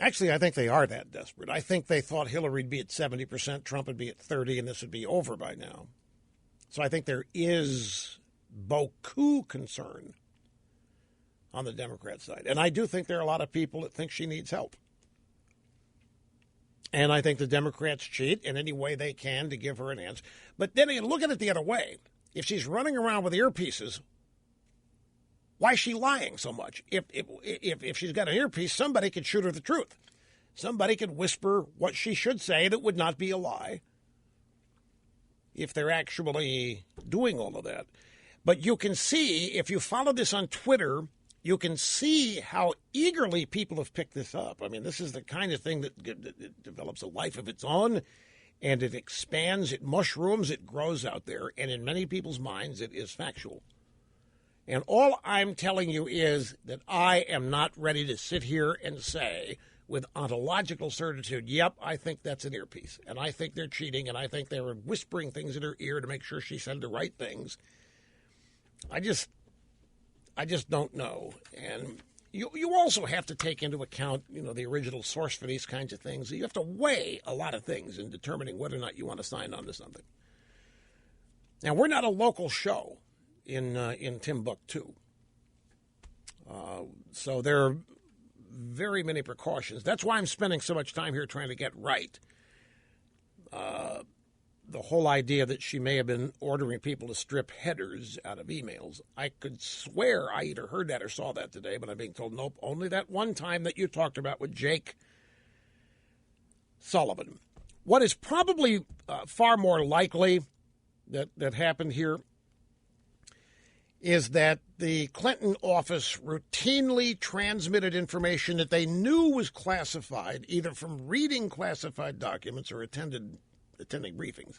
Actually, I think they are that desperate. I think they thought Hillary'd be at 70%, Trump would be at 30%, and this would be over by now. So I think there is beaucoup concern on the Democrat side. And I do think there are a lot of people that think she needs help. And I think the Democrats cheat in any way they can to give her an answer. But then again, look at it the other way. If she's running around with earpieces, why is she lying so much? If she's got an earpiece, somebody could shoot her the truth. Somebody could whisper what she should say that would not be a lie if they're actually doing all of that. But you can see, if you follow this on Twitter, you can see how eagerly people have picked this up. I mean, this is the kind of thing that develops a life of its own, and it expands, it mushrooms, it grows out there, and in many people's minds it is factual. And all I'm telling you is that I am not ready to sit here and say with ontological certitude, yep, I think that's an earpiece, and I think they're cheating, and I think they were whispering things in her ear to make sure she said the right things. I just don't know. And you also have to take into account, the original source for these kinds of things. You have to weigh a lot of things in determining whether or not you want to sign on to something. Now, we're not a local show in Timbuktu. So there are very many precautions. That's why I'm spending so much time here trying to get right. The whole idea that she may have been ordering people to strip headers out of emails. I could swear I either heard that or saw that today, but I'm being told, nope, only that one time that you talked about with Jake Sullivan. What is probably far more likely that happened here is that the Clinton office routinely transmitted information that they knew was classified, either from reading classified documents or attending briefings.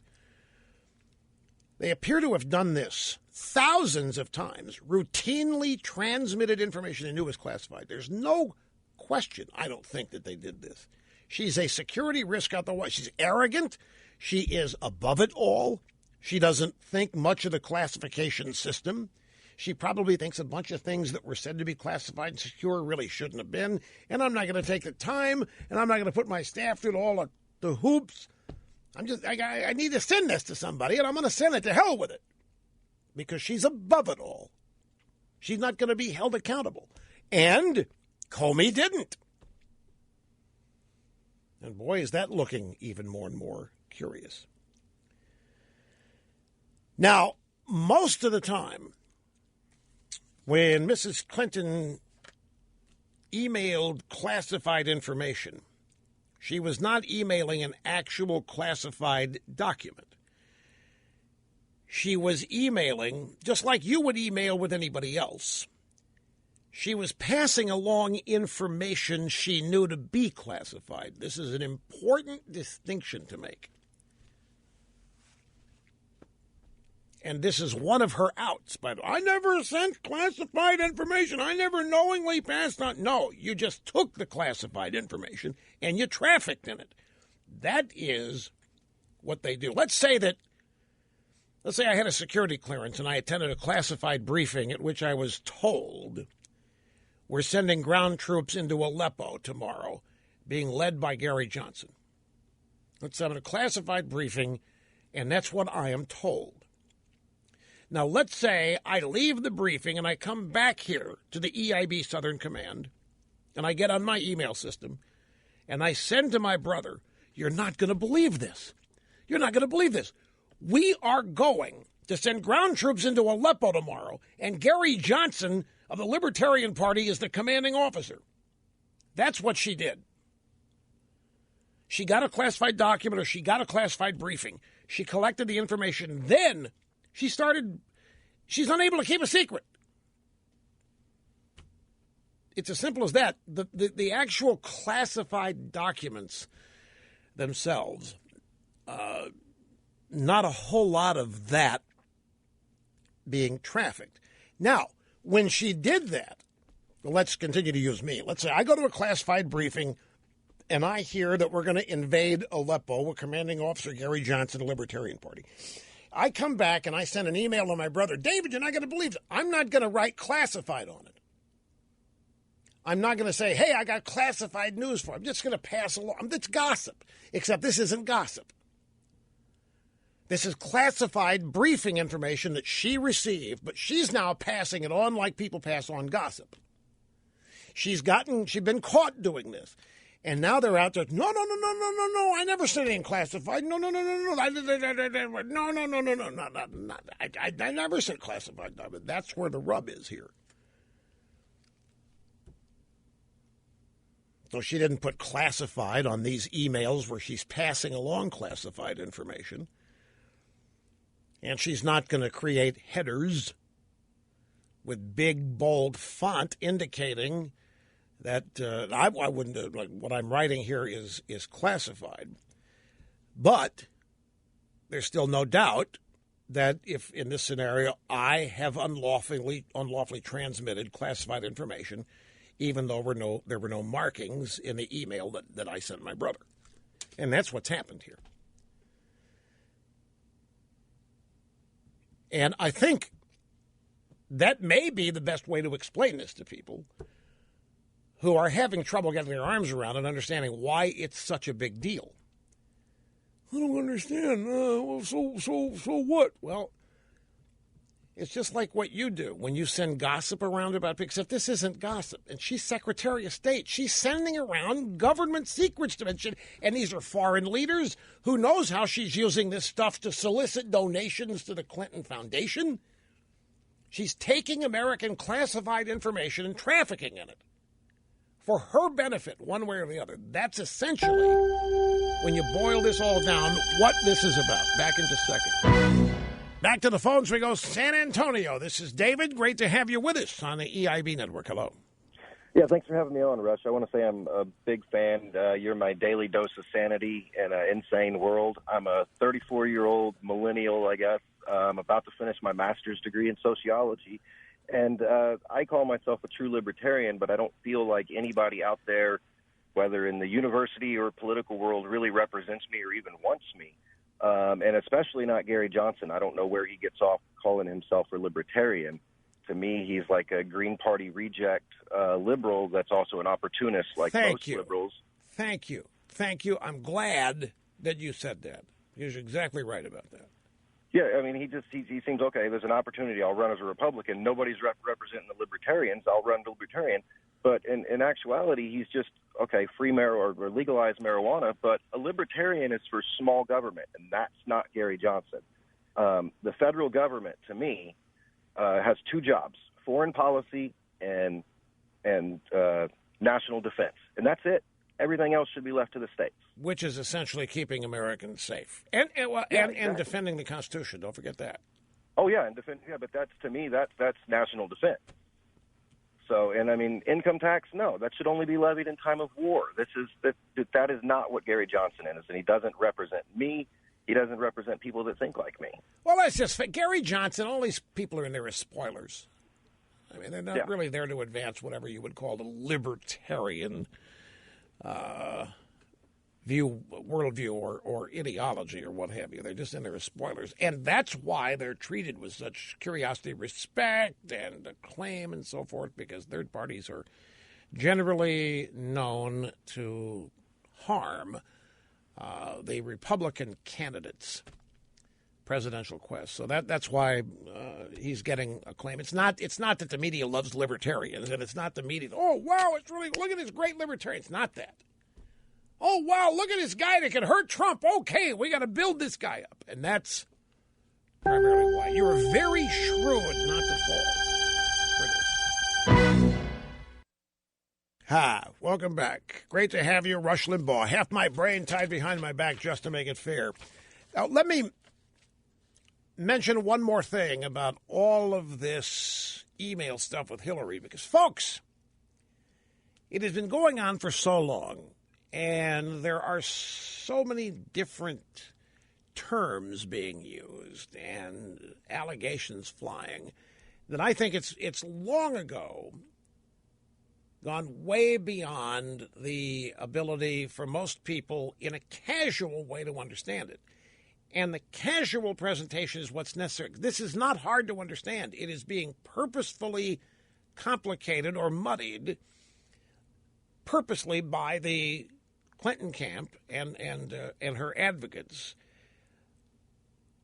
They appear to have done this thousands of times, routinely transmitted information they knew was classified. There's no question, I don't think, that they did this. She's a security risk out the way. She's arrogant. She is above it all. She doesn't think much of the classification system. She probably thinks a bunch of things that were said to be classified and secure really shouldn't have been. And I'm not going to take the time, and I'm not going to put my staff through all the hoops. I need to send this to somebody, and I'm going to send it. To hell with it. Because she's above it all. She's not going to be held accountable. And Comey didn't. And boy, is that looking even more and more curious. Now, most of the time, when Mrs. Clinton emailed classified information, she was not emailing an actual classified document. she was emailing, just like you would email with anybody else. She was passing along information she knew to be classified. This is an important distinction to make. And this is one of her outs. But I never sent classified information. I never knowingly passed on. No, you just took the classified information and you trafficked in it. That is what they do. Let's say I had a security clearance and I attended a classified briefing at which I was told we're sending ground troops into Aleppo tomorrow, being led by Gary Johnson. Let's have a classified briefing, and that's what I am told. Now, let's say I leave the briefing and I come back here to the EIB Southern Command, and I get on my email system, and I send to my brother, you're not going to believe this. You're not going to believe this. We are going to send ground troops into Aleppo tomorrow, and Gary Johnson of the Libertarian Party is the commanding officer. That's what she did. She got a classified document or she got a classified briefing. She collected the information. Then she's unable to keep a secret. It's as simple as that. The actual classified documents themselves, not a whole lot of that being trafficked. Now, when she did that, well, let's continue to use me. Let's say I go to a classified briefing and I hear that we're going to invade Aleppo with commanding officer Gary Johnson, the Libertarian Party. I come back and I send an email to my brother, David, you're not going to believe it. I'm not going to write classified on it. I'm not going to say, hey, I got classified news for you. I'm just going to pass along. It's gossip, except this isn't gossip. This is classified briefing information that she received, but she's now passing it on like people pass on gossip. She's been caught doing this. And now they're out there, no, I never said anything classified. No, I never said classified. That's where the rub is here. So she didn't put classified on these emails where she's passing along classified information. And she's not going to create headers with big, bold font indicating that I wouldn't, like what I'm writing here is classified. But there's still no doubt that if in this scenario I have unlawfully transmitted classified information, even though there were no markings in the email that I sent my brother. And that's what's happened here. And I think that may be the best way to explain this to people who are having trouble getting their arms around and understanding why it's such a big deal. I don't understand. So what? Well, it's just like what you do when you send gossip around about people, except this isn't gossip. And she's Secretary of State. She's sending around government secrets to mention, and these are foreign leaders. Who knows how she's using this stuff to solicit donations to the Clinton Foundation? She's taking American classified information and trafficking in it for her benefit, one way or the other. That's essentially, when you boil this all down, what this is about. Back in just a second. Back to the phones we go. San Antonio. This is David. Great to have you with us on the EIB network. Hello. Yeah, thanks for having me on, Rush. I want to say I'm a big fan. You're my daily dose of sanity in an insane world. I'm a 34-year-old millennial, I guess. I'm about to finish my master's degree in sociology. And I call myself a true libertarian, but I don't feel like anybody out there, whether in the university or political world, really represents me or even wants me. And especially not Gary Johnson. I don't know where he gets off calling himself a libertarian. To me, he's like a Green Party reject liberal that's also an opportunist like most liberals. Thank you. I'm glad that you said that. You're exactly right about that. Yeah, I mean, he seems, okay, there's an opportunity. I'll run as a Republican. Nobody's representing the libertarians. I'll run libertarian. But in actuality, he's just, okay, free or legalize marijuana, but a libertarian is for small government, and that's not Gary Johnson. The federal government, to me, has two jobs, foreign policy and national defense, and that's it. Everything else should be left to the states. Which is essentially keeping Americans safe and defending the Constitution. Don't forget that. Oh, yeah, and defense. Yeah, but that's, to me, that's national defense. So, and I mean, income tax, no, that should only be levied in time of war. That is not what Gary Johnson is, and he doesn't represent me. He doesn't represent people that think like me. Well, that's just Gary Johnson. All these people are in there as spoilers. I mean, they're not really there to advance whatever you would call the libertarian worldview or ideology or what have you. They're just in there as spoilers. And that's why they're treated with such curiosity, respect, and acclaim and so forth, because third parties are generally known to harm the Republican candidates' presidential quest. So that's why he's getting acclaim. It's not that the media loves libertarians, and it's not the media, oh, wow, it's really, look at this great libertarian. It's not that. Oh, wow, look at this guy that can hurt Trump. Okay, we got to build this guy up. And that's primarily why. You were very shrewd not to fall for this. Hi, welcome back. Great to have you, Rush Limbaugh. Half my brain tied behind my back just to make it fair. Now, let me mention one more thing about all of this email stuff with Hillary, because, folks, it has been going on for so long. And there are so many different terms being used and allegations flying that I think it's long ago gone way beyond the ability for most people in a casual way to understand it. And the casual presentation is what's necessary. This is not hard to understand. It is being purposefully complicated or muddied purposely by the Clinton camp and her advocates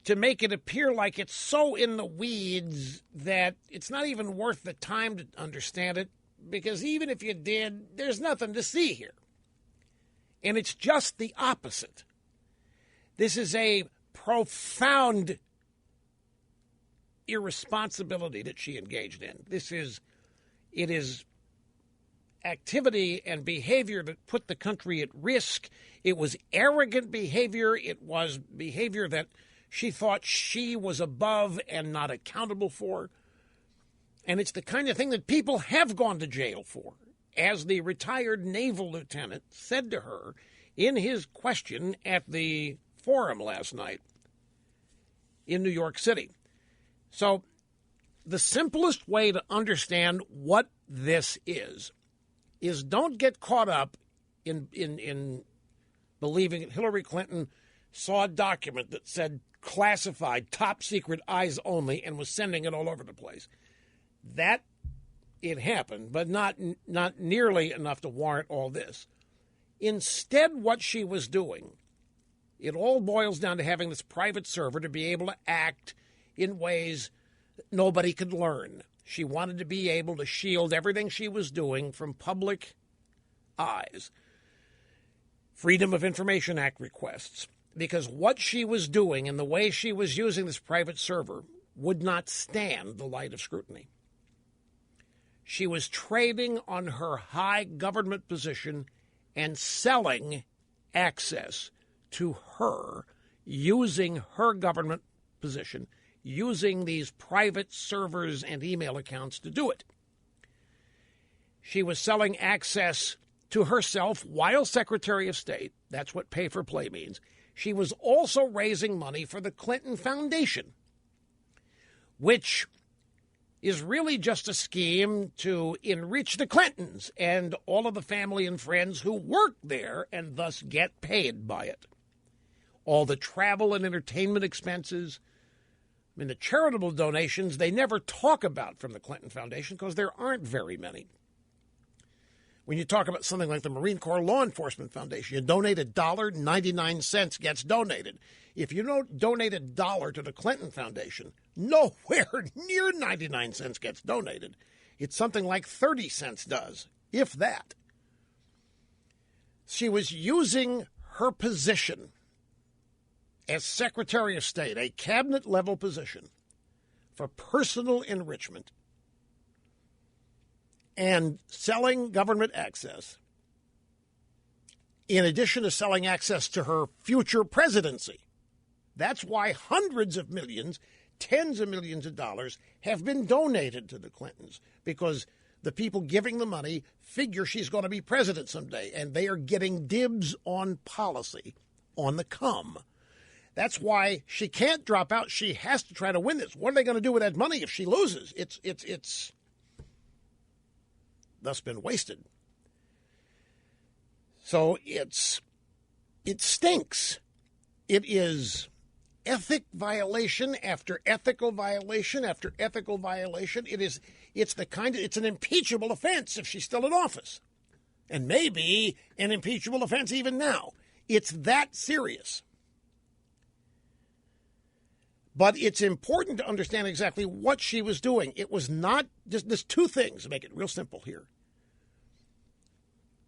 to make it appear like it's so in the weeds that it's not even worth the time to understand it, because even if you did, there's nothing to see here. And it's just the opposite. This is a profound irresponsibility that she engaged in. It is activity and behavior that put the country at risk. It was arrogant behavior. It was behavior that she thought she was above and not accountable for. And it's the kind of thing that people have gone to jail for. As the retired naval lieutenant said to her in his question at the forum last night in New York City. So the simplest way to understand what this is don't get caught up in believing that Hillary Clinton saw a document that said classified, top secret, eyes only, and was sending it all over the place. That it happened, but not nearly enough to warrant all this. Instead, what she was doing, it all boils down to having this private server to be able to act in ways that nobody could learn. She wanted to be able to shield everything she was doing from public eyes. Freedom of Information Act requests. Because what she was doing and the way she was using this private server would not stand the light of scrutiny. She was trading on her high government position and selling access to her, using her government position, using these private servers and email accounts to do it. She was selling access to herself while Secretary of State. That's what pay for play means. She was also raising money for the Clinton Foundation, which is really just a scheme to enrich the Clintons and all of the family and friends who work there and thus get paid by it. All the travel and entertainment expenses. I mean, the charitable donations they never talk about from the Clinton Foundation because there aren't very many. When you talk about something like the Marine Corps Law Enforcement Foundation, you donate $1, 99 cents gets donated. If you don't donate $1 to the Clinton Foundation, nowhere near 99 cents gets donated. It's something like 30 cents does, if that. She was using her position as Secretary of State, a cabinet-level position, for personal enrichment and selling government access, in addition to selling access to her future presidency. That's why hundreds of millions, tens of millions of dollars have been donated to the Clintons because the people giving the money figure she's going to be president someday, and they are getting dibs on policy on the come. That's why she can't drop out. She has to try to win this. What are they going to do with that money if she loses? It's thus been wasted. So it stinks. It is ethic violation after ethical violation after ethical violation. It's an impeachable offense if she's still in office, and maybe an impeachable offense even now. It's that serious. But it's important to understand exactly what she was doing. It was not just, there's two things to make it real simple here.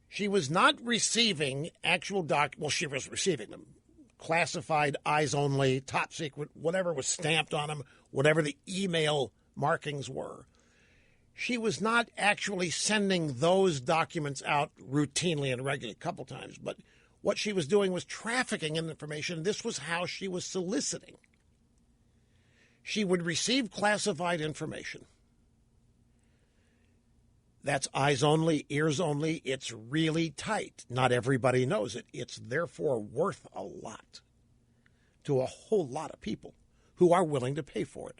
She was not receiving actual she was receiving them. Classified, eyes only, top secret, whatever was stamped on them, whatever the email markings were. She was not actually sending those documents out routinely and regularly, a couple times. But what she was doing was trafficking in information. This was how she was soliciting. She would receive classified information. That's eyes only, ears only. It's really tight. Not everybody knows it. It's therefore worth a lot to a whole lot of people who are willing to pay for it.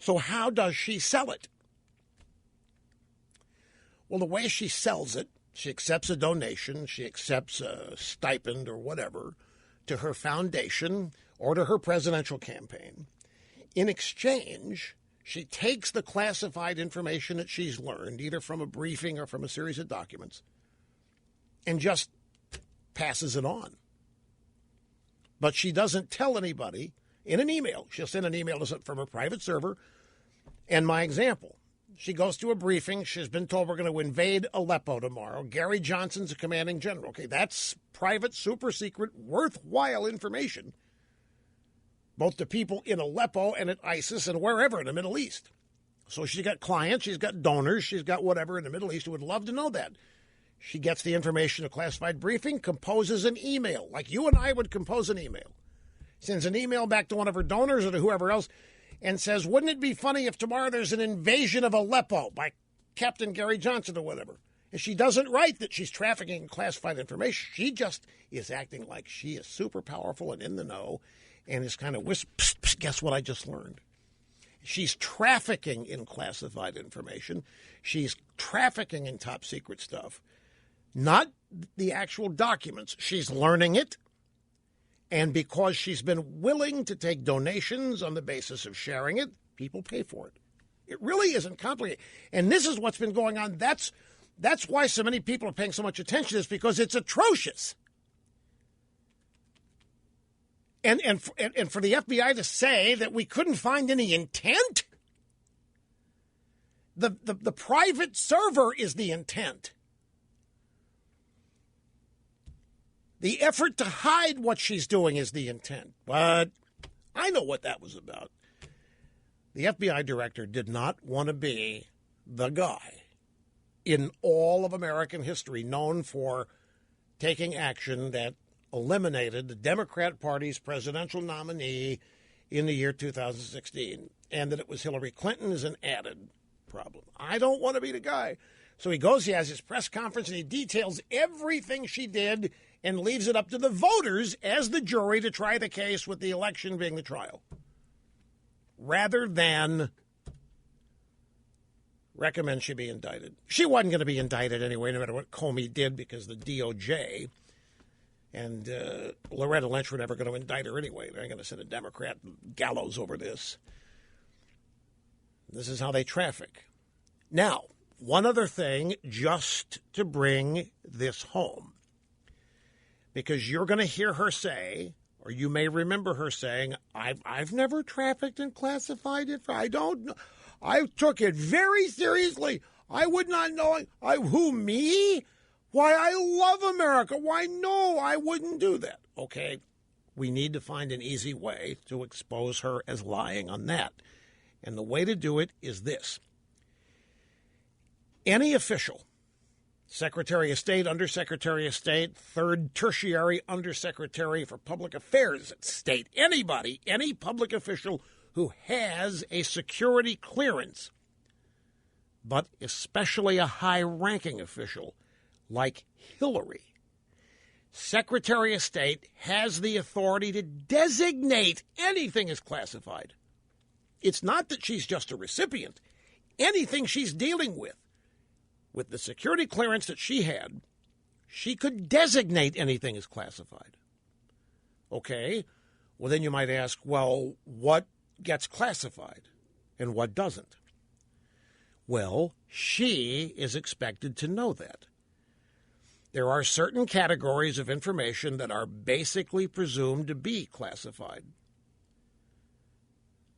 So how does she sell it? Well, the way she sells it, she accepts a donation, she accepts a stipend or whatever to her foundation or to her presidential campaign. In exchange, she takes the classified information that she's learned, either from a briefing or from a series of documents, and just passes it on. But she doesn't tell anybody in an email. She'll send an email from her private server. And my example, she goes to a briefing. She's been told we're going to invade Aleppo tomorrow. Gary Johnson's a commanding general. Okay, that's private, super secret, worthwhile information, both to people in Aleppo and at ISIS and wherever in the Middle East. So she's got clients, she's got donors, she's got whatever in the Middle East who would love to know that. She gets the information, a classified briefing, composes an email, like you and I would compose an email. Sends an email back to one of her donors or to whoever else and says, wouldn't it be funny if tomorrow there's an invasion of Aleppo by Captain Gary Johnson or whatever? And she doesn't write that she's trafficking classified information. She just is acting like she is super powerful and in the know, and is kind of guess what I just learned? She's trafficking in classified information. She's trafficking in top secret stuff. Not the actual documents. She's learning it. And because she's been willing to take donations on the basis of sharing it, people pay for it. It really isn't complicated. And this is what's been going on. That's why so many people are paying so much attention, is because it's atrocious. And for the FBI to say that we couldn't find any intent, the private server is the intent. The effort to hide what she's doing is the intent. But I know what that was about. The FBI director did not want to be the guy in all of American history known for taking action that eliminated the Democrat Party's presidential nominee in the year 2016, and that it was Hillary Clinton is an added problem. I don't want to be the guy. So he goes, he has his press conference, and he details everything she did and leaves it up to the voters as the jury to try the case, with the election being the trial, rather than recommend she be indicted. She wasn't going to be indicted anyway, no matter what Comey did, because the DOJ and Loretta Lynch were never going to indict her anyway. They're going to send a Democrat gallows over this. This is how they traffic. Now, one other thing, just to bring this home, because you're going to hear her say, or you may remember her saying, I've never trafficked in classified info. I don't know. I took it very seriously. I would not know. Who, me? Why, I love America. Why, no, I wouldn't do that. Okay, we need to find an easy way to expose her as lying on that. And the way to do it is this. Any official, Secretary of State, Undersecretary of State, third tertiary Undersecretary for Public Affairs at State. Anybody, any public official who has a security clearance, but especially a high-ranking official like Hillary. Secretary of State has the authority to designate anything as classified. It's not that she's just a recipient. Anything she's dealing with the security clearance that she had, she could designate anything as classified. Okay? Well, then you might ask, well, what gets classified and what doesn't? Well, she is expected to know that. There are certain categories of information that are basically presumed to be classified.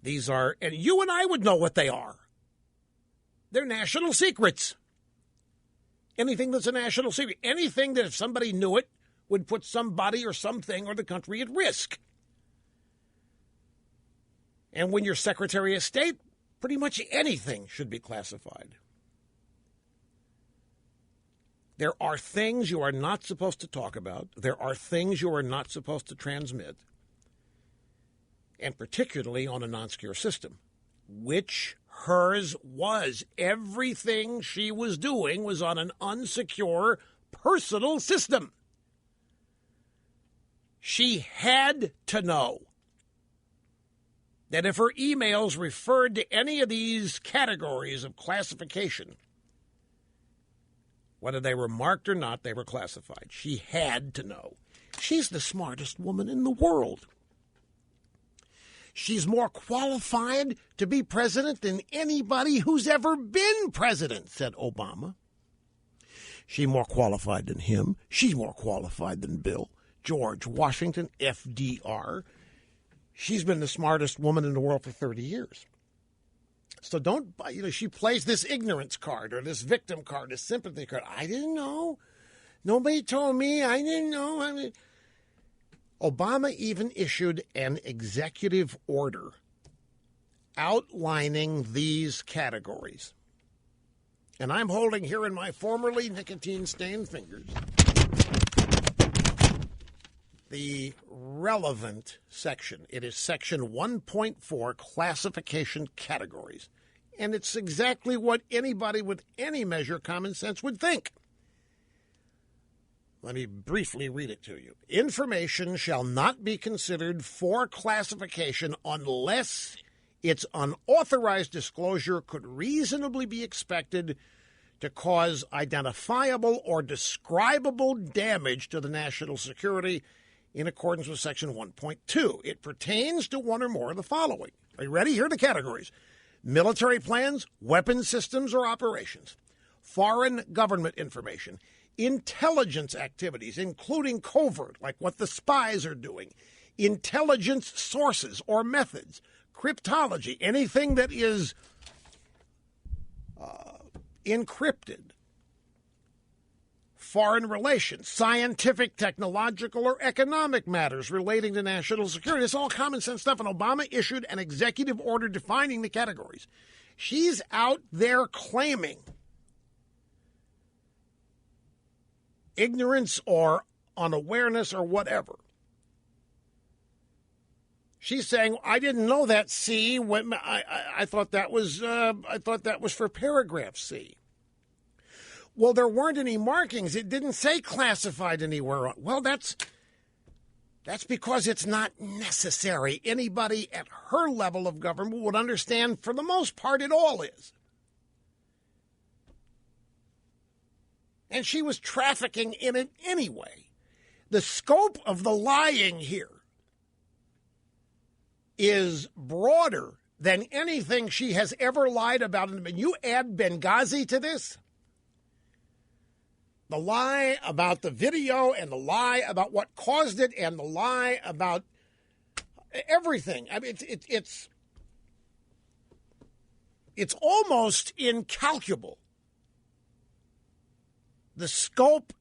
These are, and you and I would know what they are. They're national secrets. Anything that's a national secret. Anything that if somebody knew it would put somebody or something or the country at risk. And when you're Secretary of State, pretty much anything should be classified. There are things you are not supposed to talk about. There are things you are not supposed to transmit. And particularly on a non-secure system, which hers was. Everything she was doing was on an unsecure personal system. She had to know that if her emails referred to any of these categories of classification, whether they were marked or not, they were classified. She had to know. She's the smartest woman in the world. She's more qualified to be president than anybody who's ever been president, said Obama. She's more qualified than him. She's more qualified than Bill, George Washington, FDR. She's been the smartest woman in the world for 30 years. So don't, she plays this ignorance card or this victim card, this sympathy card. I didn't know. Nobody told me. I didn't know. Obama even issued an executive order outlining these categories. And I'm holding here in my formerly nicotine-stained fingers the relevant section. It is section 1.4, classification categories. And it's exactly what anybody with any measure of common sense would think. Let me briefly read it to you. Information shall not be considered for classification unless its unauthorized disclosure could reasonably be expected to cause identifiable or describable damage to the national security in accordance with Section 1.2. It pertains to one or more of the following. Are you ready? Here are the categories. Military plans, weapons systems or operations, foreign government information, intelligence activities, including covert, like what the spies are doing, intelligence sources or methods, cryptology, anything that is encrypted, foreign relations, scientific, technological, or economic matters relating to national security. It's all common sense stuff, and Obama issued an executive order defining the categories. She's out there claiming ignorance or unawareness or whatever. She's saying, "I didn't know that C. I thought that was for paragraph C." Well, there weren't any markings. It didn't say classified anywhere. Well, that's because it's not necessary. Anybody at her level of government would understand, for the most part, it all is. And she was trafficking in it anyway. The scope of the lying here is broader than anything she has ever lied about. And you add Benghazi to this, the lie about the video and the lie about what caused it and the lie about everything. I mean, it's almost incalculable, the scope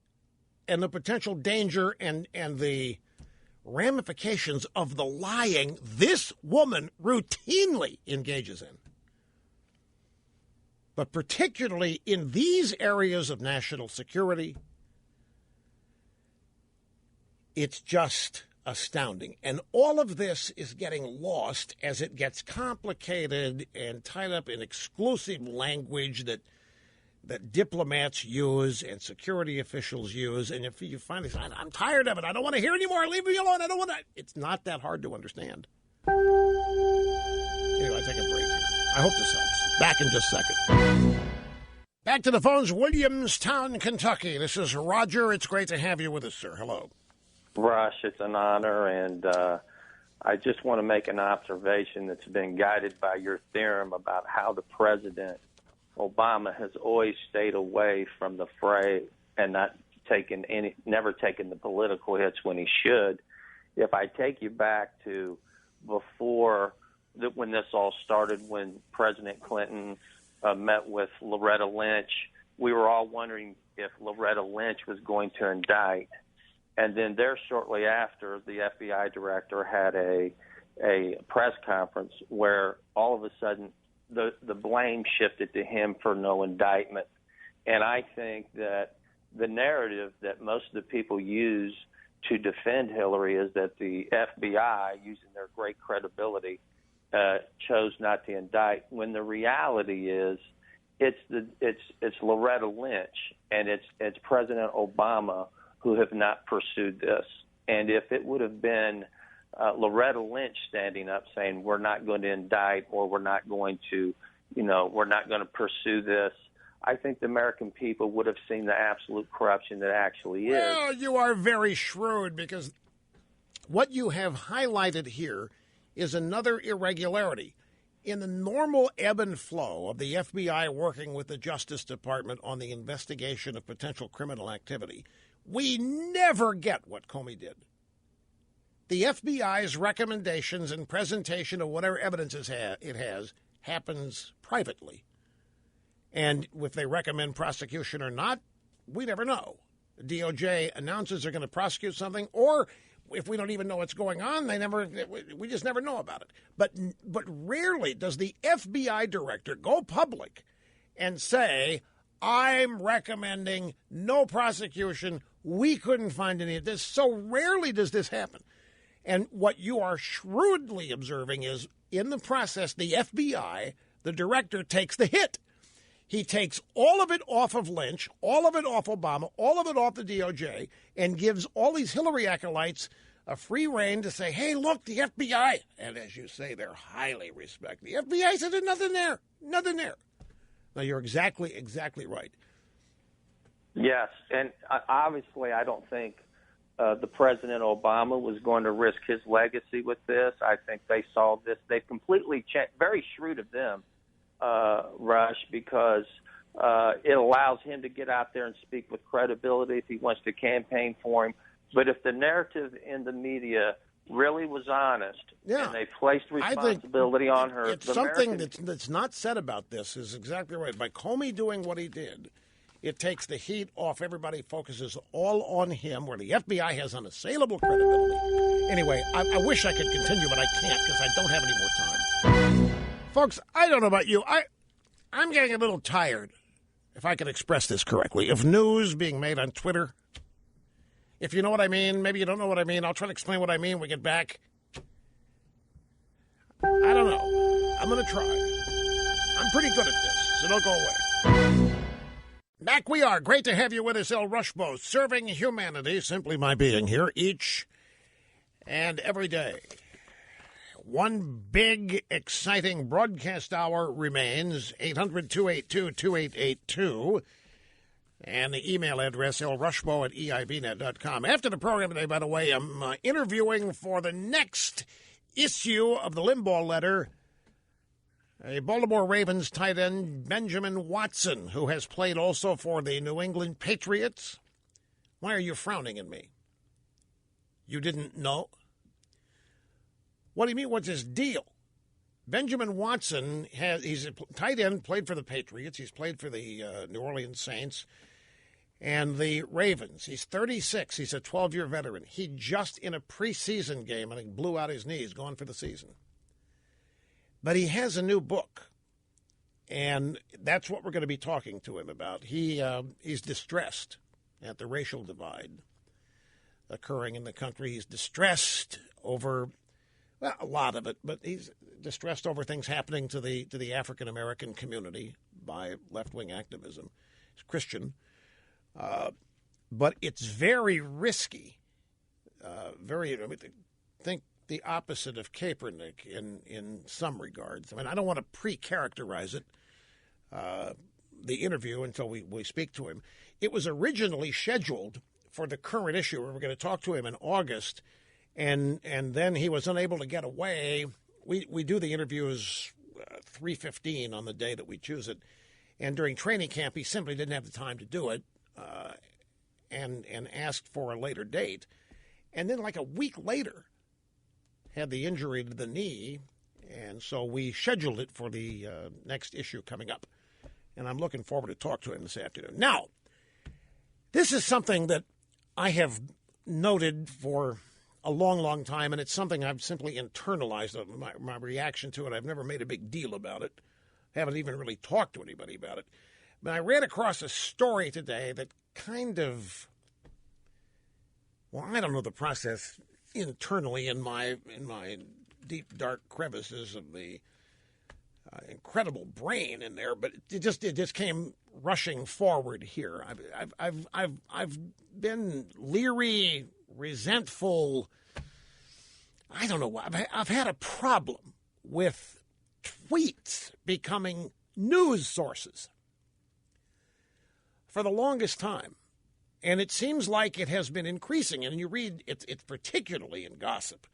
and the potential danger and the ramifications of the lying this woman routinely engages in. But particularly in these areas of national security, it's just astounding. And all of this is getting lost as it gets complicated and tied up in exclusive language that diplomats use and security officials use. And if you finally say, I'm tired of it, I don't want to hear anymore, leave me alone, I don't want to. It's not that hard to understand. Anyway, I take a break here. I hope this helps. Back in just a second. Back to the phones, Williamstown, Kentucky. This is Roger. It's great to have you with us, sir. Hello. Rush, it's an honor, and I just want to make an observation that's been guided by your theorem about how the president, Obama, has always stayed away from the fray and never taken the political hits when he should. If I take you back to before when this all started, when President Clinton met with Loretta Lynch, we were all wondering if Loretta Lynch was going to indict. And then there, shortly after, the FBI director had a press conference where all of a sudden the blame shifted to him for no indictment. And I think that the narrative that most of the people use to defend Hillary is that the FBI, using their great credibility, chose not to indict. When the reality is, it's Loretta Lynch and it's President Obama who have not pursued this. And if it would have been Loretta Lynch standing up saying we're not going to indict or we're not going to pursue this, I think the American people would have seen the absolute corruption that actually is. Well, you are very shrewd, because what you have highlighted here is another irregularity. In the normal ebb and flow of the FBI working with the Justice Department on the investigation of potential criminal activity, we never get what Comey did. The FBI's recommendations and presentation of whatever evidence it has happens privately. And if they recommend prosecution or not, we never know. The DOJ announces they're going to prosecute something, or if we don't even know what's going on, we just never know about it. But rarely does the FBI director go public and say, I'm recommending no prosecution. We couldn't find any of this. So rarely does this happen. And what you are shrewdly observing is, in the process, the FBI, the director, takes the hit. He takes all of it off of Lynch, all of it off Obama, all of it off the DOJ, and gives all these Hillary acolytes a free rein to say, hey, look, the FBI. And as you say, they're highly respected. The FBI said there's nothing there. Nothing there. Now, you're exactly right. Yes, and obviously I don't think the President Obama was going to risk his legacy with this. I think they saw this. They've completely changed. Very shrewd of them, Rush, because it allows him to get out there and speak with credibility if he wants to campaign for him. But if the narrative in the media really was honest, and they placed responsibility on her, it's something that's not said about this is exactly right. By Comey doing what he did, it takes the heat off. Everybody focuses all on him, where the FBI has unassailable credibility. Anyway, I wish I could continue, but I can't because I don't have any more time. Folks, I don't know about you. I'm getting a little tired, if I can express this correctly, of news being made on Twitter. If you know what I mean, maybe you don't know what I mean. I'll try to explain what I mean when we get back. I don't know. I'm going to try. I'm pretty good at this, so don't go away. Back we are. Great to have you with us, El Rushbo, serving humanity simply by being here each and every day. One big, exciting broadcast hour remains, 800-282-2882. And the email address, lrushbo@eibnet.com. After the program today, by the way, I'm interviewing for the next issue of the Limbaugh letter a Baltimore Ravens tight end, Benjamin Watson, who has played also for the New England Patriots. Why are you frowning at me? You didn't know? What do you mean, what's his deal? Benjamin Watson, he's a tight end, played for the Patriots. He's played for the New Orleans Saints and the Ravens. He's 36. He's a 12-year veteran. He just, in a preseason game, I think, blew out his knees, gone for the season. But he has a new book. And that's what we're going to be talking to him about. He's distressed at the racial divide occurring in the country. He's distressed over, well, a lot of it, but he's distressed over things happening to the African American community by left-wing activism. He's Christian, but it's very risky. Think the opposite of Kaepernick in some regards. I mean, I don't want to pre-characterize it, the interview, until we speak to him. It was originally scheduled for the current issue. We were going to talk to him in August, and then he was unable to get away. We do the interviews 3:15 on the day that we choose it, and during training camp he simply didn't have the time to do it, and asked for a later date. And then like a week later, had the injury to the knee, and so we scheduled it for the next issue coming up. And I'm looking forward to talk to him this afternoon. Now, this is something that I have noted for a long, long time, and it's something I've simply internalized, my reaction to it. I've never made a big deal about it. Haven't even really talked to anybody about it. But I ran across a story today that kind of, well, I don't know the process internally in my deep, dark crevices of the incredible brain in there, but it just came rushing forward here. I've been leery, resentful. I don't know. I've had a problem with tweets becoming news sources for the longest time. And it seems like it has been increasing. And you read, it's particularly in gossip.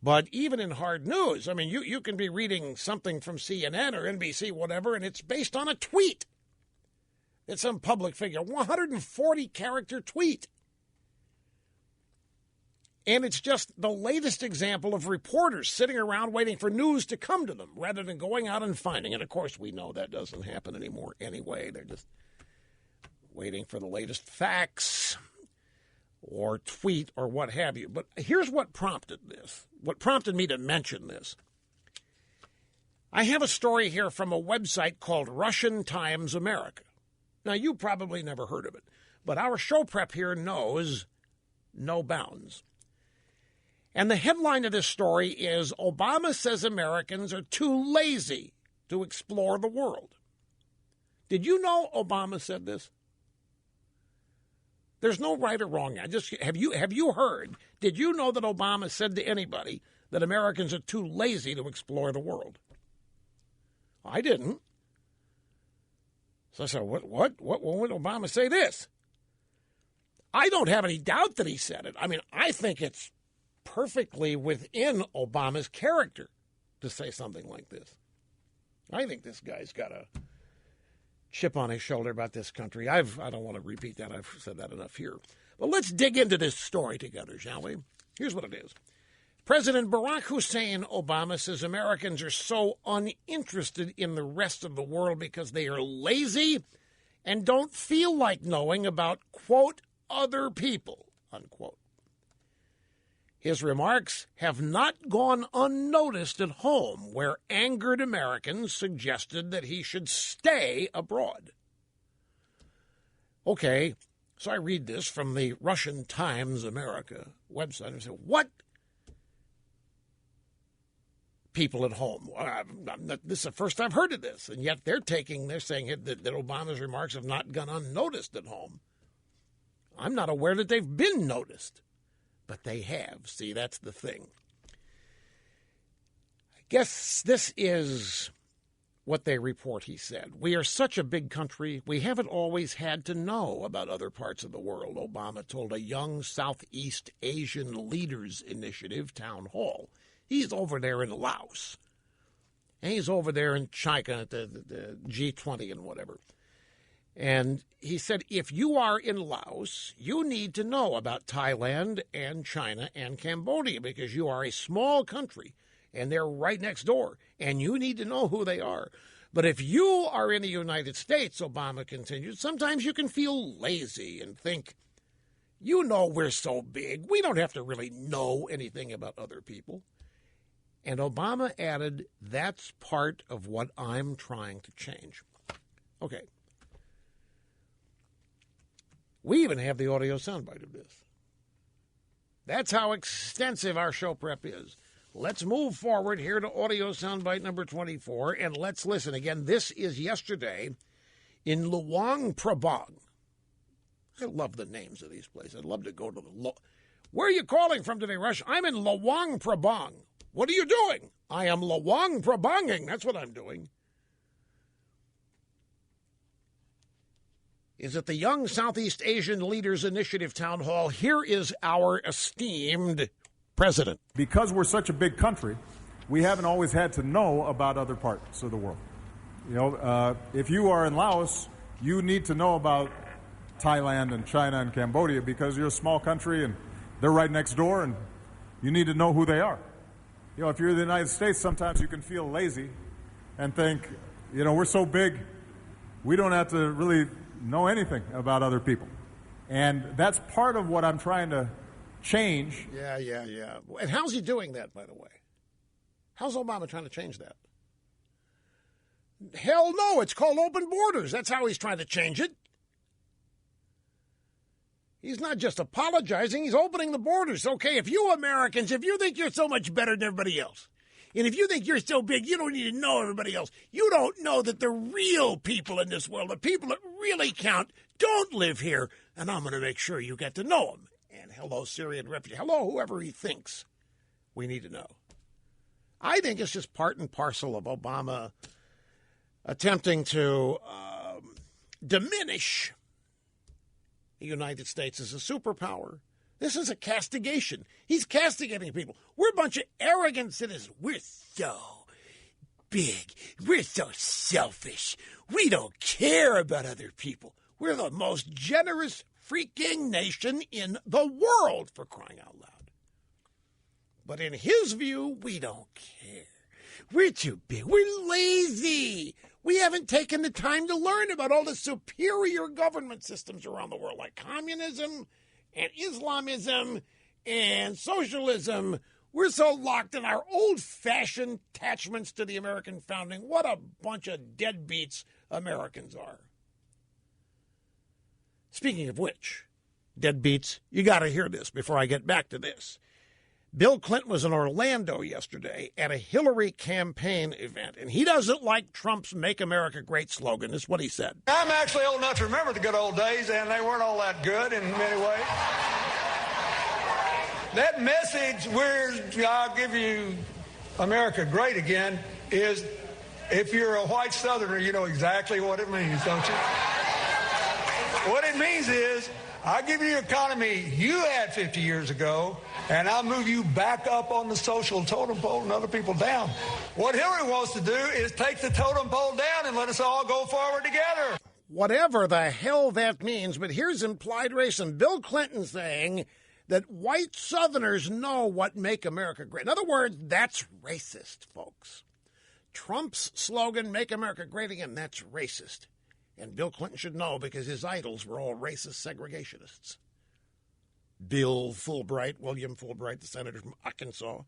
But even in hard news, I mean, you can be reading something from CNN or NBC, whatever, and it's based on a tweet. It's some public figure, 140-character tweet. And it's just the latest example of reporters sitting around waiting for news to come to them rather than going out and finding. And, of course, we know that doesn't happen anymore anyway. They're just waiting for the latest facts or tweet or what have you. But here's what prompted this, what prompted me to mention this. I have a story here from a website called Russian Times America. Now, you probably never heard of it, but our show prep here knows no bounds. And the headline of this story is, Obama says Americans are too lazy to explore the world. Did you know Obama said this? There's no right or wrong. Have you heard? Did you know that Obama said to anybody that Americans are too lazy to explore the world? I didn't. So I said, what? When would Obama say this? I don't have any doubt that he said it. I mean, I think it's perfectly within Obama's character to say something like this. I think this guy's got a chip on his shoulder about this country. I don't want to repeat that. I've said that enough here. But let's dig into this story together, shall we? Here's what it is. President Barack Hussein Obama says Americans are so uninterested in the rest of the world because they are lazy and don't feel like knowing about, quote, other people, unquote. His remarks have not gone unnoticed at home, where angered Americans suggested that he should stay abroad. Okay, so I read this from the Russian Times America website. I say, what? People at home. This is the first I've heard of this, and yet they're saying that Obama's remarks have not gone unnoticed at home. I'm not aware that they've been noticed, but they have. See, that's the thing. I guess this is what they report he said. We are such a big country, we haven't always had to know about other parts of the world, Obama told a young Southeast Asian Leaders Initiative town hall. He's over there in Laos. And he's over there in China at the G20 and whatever. And he said, if you are in Laos, you need to know about Thailand and China and Cambodia because you are a small country and they're right next door, and you need to know who they are. But if you are in the United States, Obama continued, sometimes you can feel lazy and think, you know, we're so big, we don't have to really know anything about other people. And Obama added, that's part of what I'm trying to change. Okay. We even have the audio soundbite of this. That's how extensive our show prep is. Let's move forward here to audio soundbite number 24, and let's listen. Again, this is yesterday in Luang Prabang. I love the names of these places. I'd love to go to the... Where are you calling from today, Rush? I'm in Luang Prabang. What are you doing? I am Luang Prabanging. That's what I'm doing. Is at the Young Southeast Asian Leaders Initiative Town Hall. Here is our esteemed president. Because we're such a big country, we haven't always had to know about other parts of the world. You know, if you are in Laos, you need to know about Thailand and China and Cambodia because you're a small country and they're right next door and you need to know who they are. You know, if you're in the United States, sometimes you can feel lazy and think, you know, we're so big, we don't have to really know anything about other people. And that's part of what I'm trying to change. Yeah. And how's he doing that, by the way? How's Obama trying to change that? Hell no, it's called open borders. That's how he's trying to change it. He's not just apologizing, he's opening the borders. Okay, if you Americans, if you think you're so much better than everybody else, and if you think you're so big, you don't need to know everybody else. You don't know that the real people in this world, the people that really count, don't live here. And I'm going to make sure you get to know them. And hello, Syrian refugee. Hello, whoever he thinks we need to know. I think it's just part and parcel of Obama attempting to diminish the United States as a superpower. This is a castigation. He's castigating people. We're a bunch of arrogant citizens. We're so big. We're so selfish. We don't care about other people. We're the most generous freaking nation in the world, for crying out loud. But in his view, we don't care. We're too big. We're lazy. We haven't taken the time to learn about all the superior government systems around the world, like communism and Islamism and socialism. We're so locked in our old-fashioned attachments to the American founding. What a bunch of deadbeats Americans are. Speaking of which, deadbeats, you got to hear this before I get back to this. Bill Clinton was in Orlando yesterday at a Hillary campaign event, and he doesn't like Trump's Make America Great slogan. This is what he said. I'm actually old enough to remember the good old days, and they weren't all that good in many ways. That message, I'll give you America Great again, is if you're a white Southerner, you know exactly what it means, don't you? What it means is, I'll give you the economy you had 50 years ago, and I'll move you back up on the social totem pole and other people down. What Hillary wants to do is take the totem pole down and let us all go forward together. Whatever the hell that means, but here's implied racism. Bill Clinton saying that white Southerners know what Make America Great. In other words, that's racist, folks. Trump's slogan, Make America Great Again, that's racist. And Bill Clinton should know because his idols were all racist segregationists. Bill Fulbright, William Fulbright, the senator from Arkansas.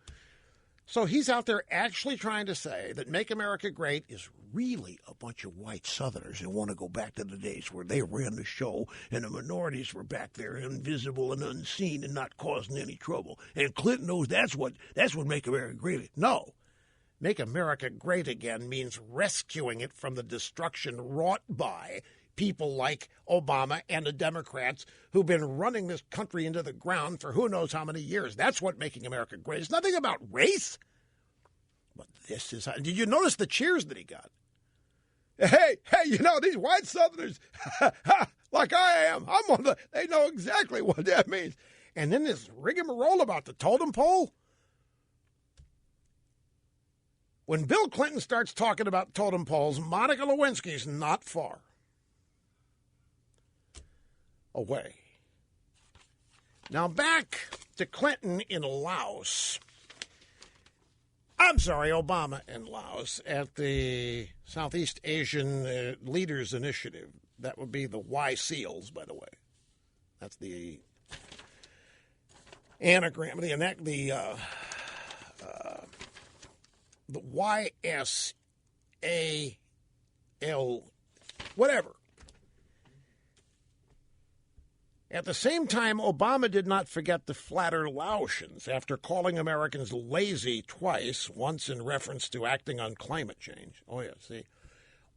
So he's out there actually trying to say that Make America Great is really a bunch of white Southerners who want to go back to the days where they ran the show and the minorities were back there invisible and unseen and not causing any trouble. And Clinton knows that's what Make America Great is. No. Make America Great Again means rescuing it from the destruction wrought by people like Obama and the Democrats who've been running this country into the ground for who knows how many years. That's what making America great. It's nothing about race. But this is how. Did you notice the cheers that he got? Hey, you know, these white Southerners, like I am, I'm one of the, they know exactly what that means. And then this rigmarole about the totem pole. When Bill Clinton starts talking about totem poles, Monica Lewinsky's not far away. Now back to Clinton in Laos. I'm sorry, Obama in Laos at the Southeast Asian Leaders Initiative. That would be the Y SEALs, by the way. That's the anagram, the the YSAL, whatever. At the same time, Obama did not forget to flatter Laotians after calling Americans lazy twice, once in reference to acting on climate change. Oh, yeah, see,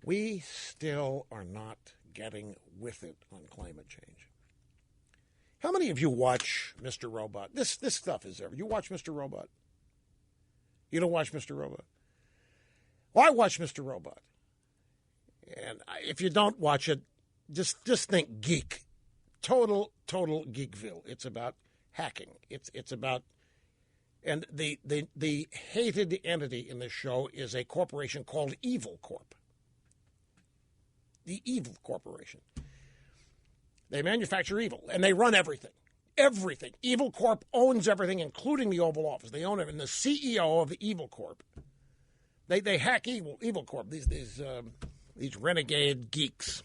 we still are not getting with it on climate change. How many of you watch Mr. Robot? This stuff is there. You watch Mr. Robot? You don't watch Mr. Robot? Well, I watch Mr. Robot. And if you don't watch it, just think geek. Total geekville. It's about hacking. It's about, and the hated entity in this show is a corporation called Evil Corp. The Evil Corporation. They manufacture evil, and they run everything. Everything. Evil Corp owns everything, including the Oval Office. They own it. And the CEO of the Evil Corp, they hack Evil Corp. These renegade geeks.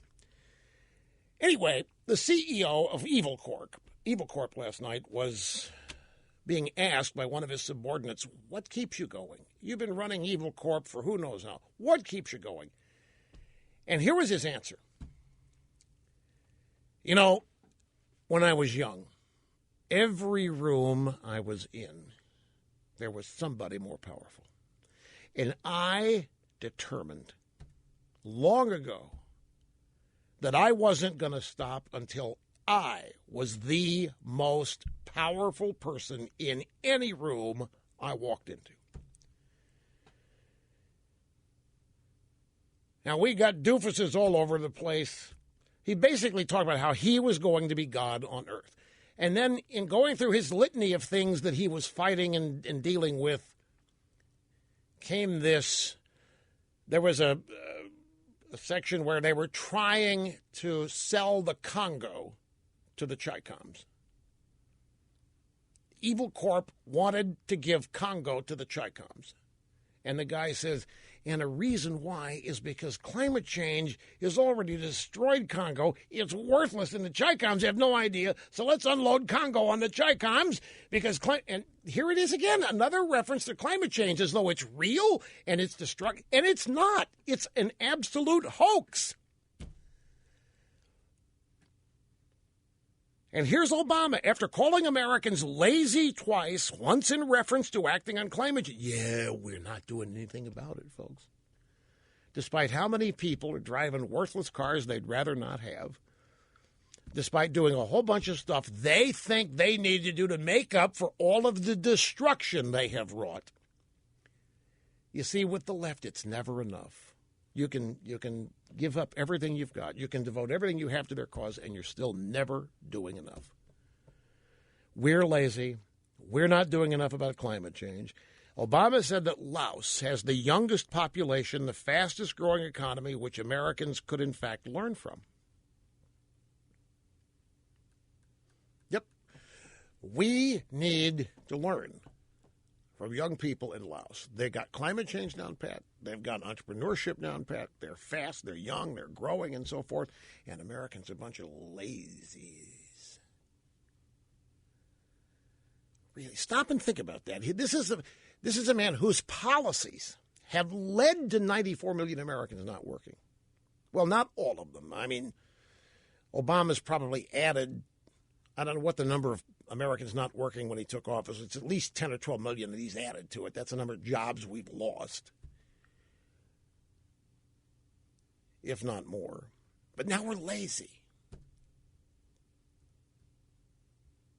Anyway, the CEO of Evil Corp last night was being asked by one of his subordinates, "What keeps you going? You've been running Evil Corp for who knows how. What keeps you going?" And here was his answer. You know, when I was young, every room I was in, there was somebody more powerful. And I determined long ago that I wasn't going to stop until I was the most powerful person in any room I walked into. Now, we got doofuses all over the place. He basically talked about how he was going to be God on earth. And then in going through his litany of things that he was fighting and dealing with, came this. There was a section where they were trying to sell the Congo to the Chicoms. Evil Corp wanted to give Congo to the Chicoms. And the guy says, and a reason why is because climate change has already destroyed Congo. It's worthless, and the Chicoms have no idea. So let's unload Congo on the Chicoms because and here it is again, another reference to climate change as though it's real and it's destructive. And it's not. It's an absolute hoax. And here's Obama, after calling Americans lazy twice, once in reference to acting on climate change. Yeah, we're not doing anything about it, folks. Despite how many people are driving worthless cars they'd rather not have, despite doing a whole bunch of stuff they think they need to do to make up for all of the destruction they have wrought. You see, with the left, it's never enough. You can give up everything you've got. You can devote everything you have to their cause, and you're still never doing enough. We're lazy. We're not doing enough about climate change. Obama said that Laos has the youngest population, the fastest growing economy, which Americans could in fact learn from. Yep. We need to learn from young people in Laos. They got climate change down pat. They've got entrepreneurship down pat. They're fast, they're young, they're growing, and so forth. And Americans are a bunch of lazies. Really, stop and think about that. This is a man whose policies have led to 94 million Americans not working. Well, not all of them. I mean, Obama's probably added, I don't know what the number of Americans not working when he took office. It's at least 10 or 12 million that he's added to it. That's the number of jobs we've lost, if not more. But now we're lazy.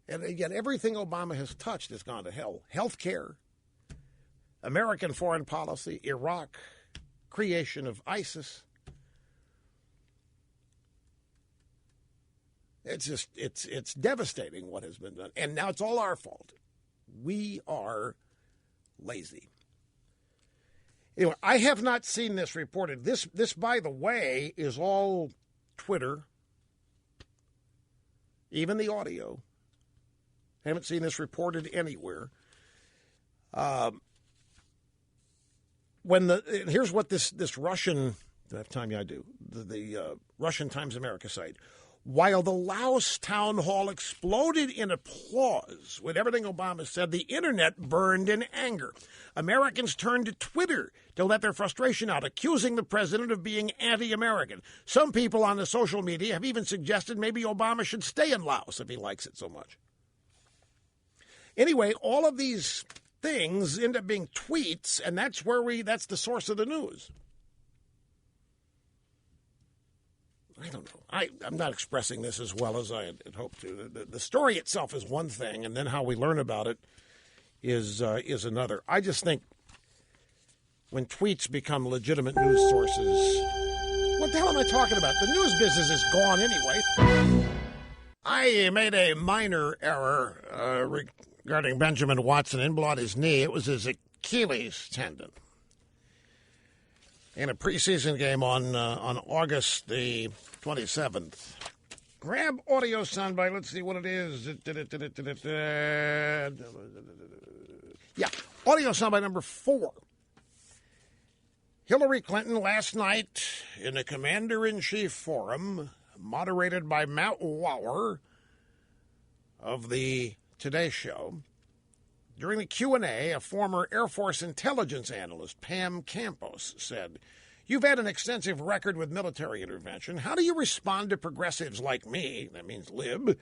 And again, everything Obama has touched has gone to hell. Health care, American foreign policy, Iraq, creation of ISIS. It's just, it's devastating what has been done. And now it's all our fault. We are lazy. Anyway, I have not seen this reported. This, by the way, is all Twitter, even the audio. I haven't seen this reported anywhere. Here's what this Russian, do I have time? Yeah, I do. The Russian Times America site. While the Laos town hall exploded in applause with everything Obama said, the internet burned in anger. Americans turned to Twitter to let their frustration out, accusing the president of being anti-American. Some people on the social media have even suggested maybe Obama should stay in Laos if he likes it so much. Anyway, all of these things end up being tweets, and that's that's the source of the news. I don't know. I'm not expressing this as well as I had hoped to. The story itself is one thing, and then how we learn about it is another. I just think when tweets become legitimate news sources, what the hell am I talking about? The news business is gone anyway. I made a minor error regarding Benjamin Watson. In blood his knee. It was his Achilles tendon. In a preseason game on August the 27th. Grab audio soundbite. Let's see what it is. Yeah, audio soundbite number 4. Hillary Clinton last night in a Commander-in-Chief forum moderated by Matt Lauer of the Today Show. During the Q&A, a former Air Force intelligence analyst, Pam Campos, said, "You've had an extensive record with military intervention. How do you respond to progressives like me," that means lib,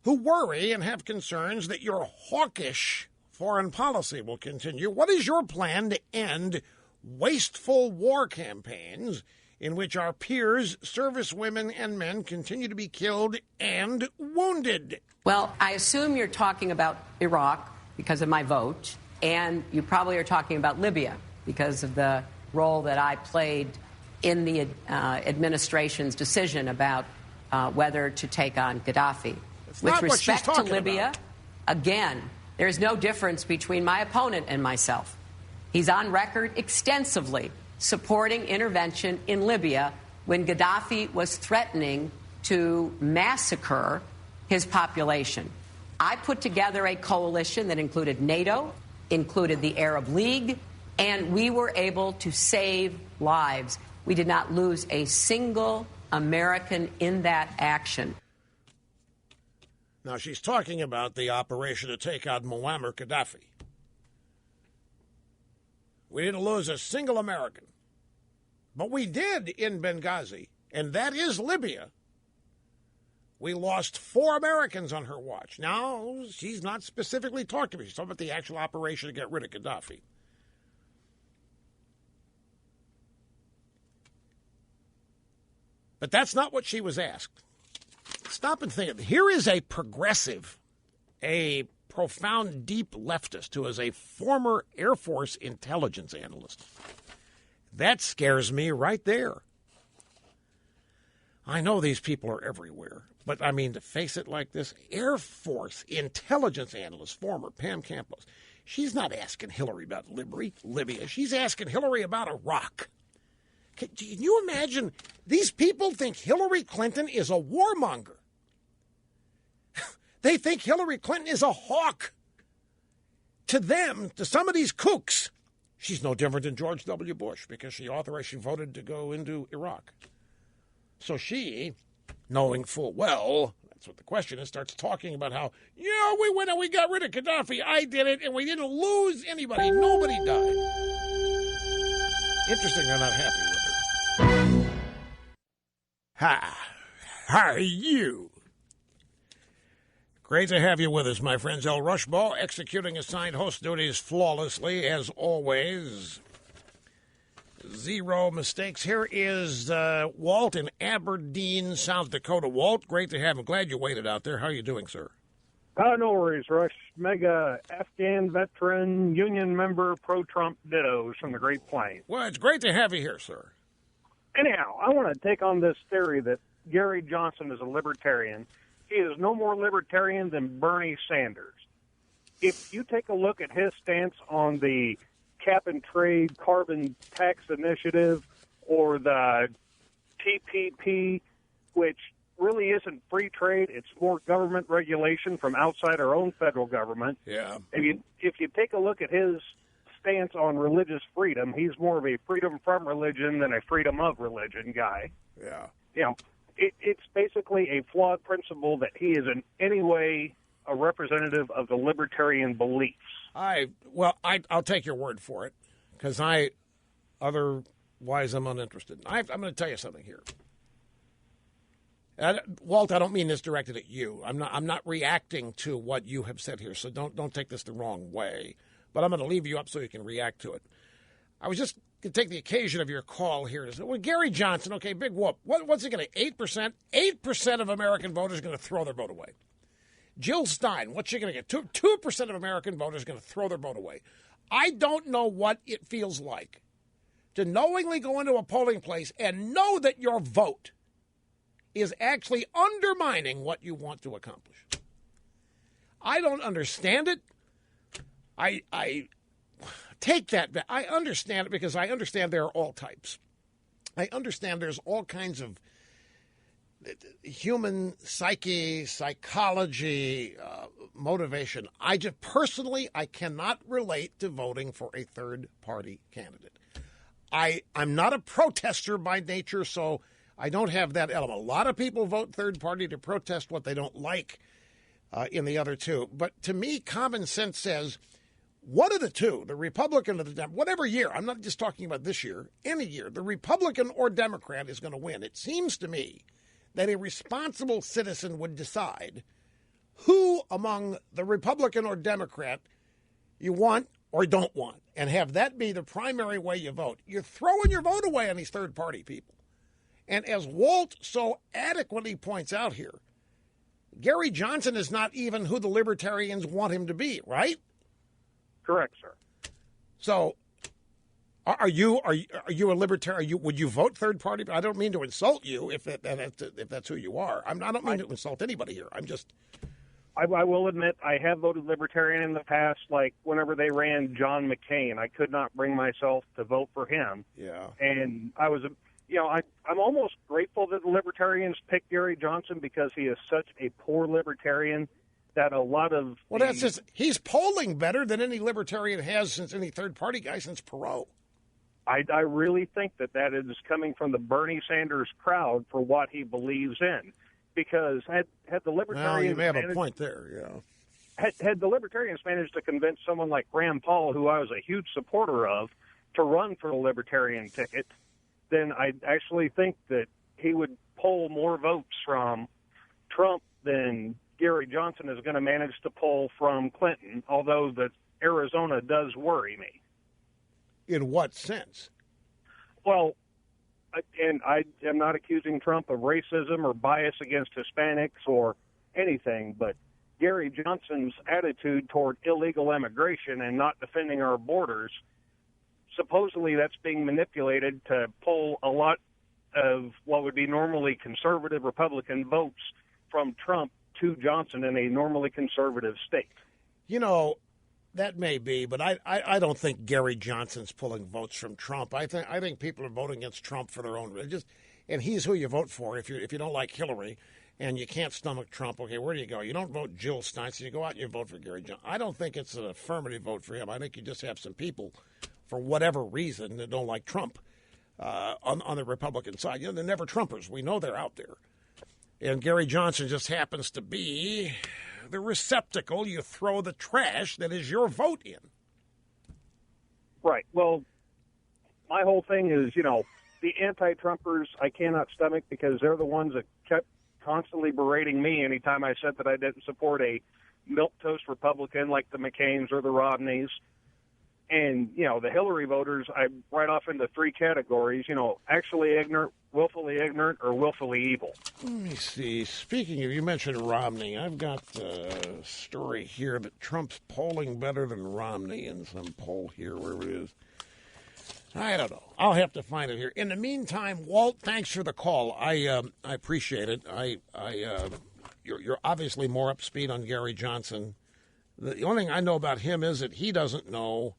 "who worry and have concerns that your hawkish foreign policy will continue? What is your plan to end wasteful war campaigns in which our peers, servicewomen and men, continue to be killed and wounded?" Well, I assume you're talking about Iraq because of my vote, and you probably are talking about Libya because of the role that I played in the administration's decision about whether to take on Gaddafi. With respect to Libya, again, there's no difference between my opponent and myself. He's on record extensively supporting intervention in Libya when Gaddafi was threatening to massacre his population. I put together a coalition that included NATO, included the Arab League, and we were able to save lives. We did not lose a single American in that action. Now, she's talking about the operation to take out Muammar Gaddafi. We didn't lose a single American. But we did in Benghazi, and that is Libya. We lost 4 Americans on her watch. Now, she's not specifically talking to me. She's talking about the actual operation to get rid of Gaddafi. But that's not what she was asked. Stop and think. Here is a progressive, a profound, deep leftist who is a former Air Force intelligence analyst. That scares me right there. I know these people are everywhere, but I mean, to face it like this, Air Force intelligence analyst, former Pam Campos, she's not asking Hillary about Libya. She's asking Hillary about Iraq. Can you imagine? These people think Hillary Clinton is a warmonger. They think Hillary Clinton is a hawk. To them, to some of these kooks, she's no different than George W. Bush because she voted to go into Iraq. So she, knowing full well, that's what the question is, starts talking about how, we went and we got rid of Gaddafi. I did it, and we didn't lose anybody. Nobody died. Interesting, they're not happy with it. How are you? Great to have you with us, my friends. Rush Limbaugh, executing assigned host duties flawlessly, as always. Zero mistakes. Here is Walt in Aberdeen, South Dakota. Walt, great to have him. Glad you waited out there. How are you doing, sir? No worries, Rush. Mega Afghan veteran, union member, pro-Trump dittos from the Great Plains. Well, it's great to have you here, sir. Anyhow, I want to take on this theory that Gary Johnson is a libertarian. He is no more libertarian than Bernie Sanders. If you take a look at his stance on the cap-and-trade carbon tax initiative or the TPP, which really isn't free trade, it's more government regulation from outside our own federal government. Yeah. If you take a look at his stance on religious freedom, he's more of a freedom from religion than a freedom of religion guy. Yeah. It's basically a flawed principle that he is in any way a representative of the libertarian beliefs. I'll take your word for it, because otherwise I'm uninterested. I'm going to tell you something here. Walt, I don't mean this directed at you. I'm not reacting to what you have said here, so don't take this the wrong way. But I'm going to leave you up so you can react to it. I was just going to take the occasion of your call here to say, well, Gary Johnson, okay, big whoop. What's he going to, 8%? 8% of American voters are going to throw their vote away. Jill Stein, what's she going to get? 2% of American voters are going to throw their vote away. I don't know what it feels like to knowingly go into a polling place and know that your vote is actually undermining what you want to accomplish. I don't understand it. I take that back. I understand it because I understand there are all types. I understand there's all kinds of human psyche, psychology, motivation. I cannot relate to voting for a third-party candidate. I'm not a protester by nature, so I don't have that element. A lot of people vote third-party to protest what they don't like in the other two. But to me, common sense says, one of the two, the Republican or the Democrat, whatever year, I'm not just talking about this year, any year, the Republican or Democrat is going to win. It seems to me that a responsible citizen would decide who among the Republican or Democrat you want or don't want, and have that be the primary way you vote. You're throwing your vote away on these third-party people. And as Walt so adequately points out here, Gary Johnson is not even who the libertarians want him to be, right? Correct, sir. So, are you a libertarian? Would you vote third party? I don't mean to insult you if that's who you are. I don't mean to insult anybody here. I'm just. I will admit I have voted libertarian in the past. Like whenever they ran John McCain, I could not bring myself to vote for him. Yeah. And I was, I'm almost grateful that the libertarians picked Gary Johnson because he is such a poor libertarian. That a lot of that's just he's polling better than any libertarian has since any third party guy since Perot. I really think that is coming from the Bernie Sanders crowd for what he believes in, because had the libertarians you may have a point there, yeah. Had the libertarians managed to convince someone like Rand Paul, who I was a huge supporter of, to run for the libertarian ticket, then I actually think that he would poll more votes from Trump than Gary Johnson is going to manage to pull from Clinton, although the Arizona does worry me. In what sense? Well, and I am not accusing Trump of racism or bias against Hispanics or anything, but Gary Johnson's attitude toward illegal immigration and not defending our borders, supposedly that's being manipulated to pull a lot of what would be normally conservative Republican votes from Trump to Johnson in a normally conservative state. That may be, but I don't think Gary Johnson's pulling votes from Trump. I think people are voting against Trump for their own and he's who you vote for. If you don't like Hillary and you can't stomach Trump, okay, where do you go? You don't vote Jill Stein, so you go out and you vote for Gary Johnson. I don't think it's an affirmative vote for him. I think you just have some people, for whatever reason, that don't like Trump on the Republican side. They're never Trumpers. We know they're out there. And Gary Johnson just happens to be the receptacle you throw the trash that is your vote in. Right. Well, my whole thing is, the anti-Trumpers I cannot stomach because they're the ones that kept constantly berating me anytime I said that I didn't support a milquetoast Republican like the McCains or the Romneys. And, the Hillary voters, I write off into three categories, actually ignorant, willfully ignorant, or willfully evil. Let me see. Speaking of, you mentioned Romney. I've got a story here that Trump's polling better than Romney in some poll here, where it is. I don't know. I'll have to find it here. In the meantime, Walt, thanks for the call. I appreciate it. You're obviously more up to speed on Gary Johnson. The only thing I know about him is that he doesn't know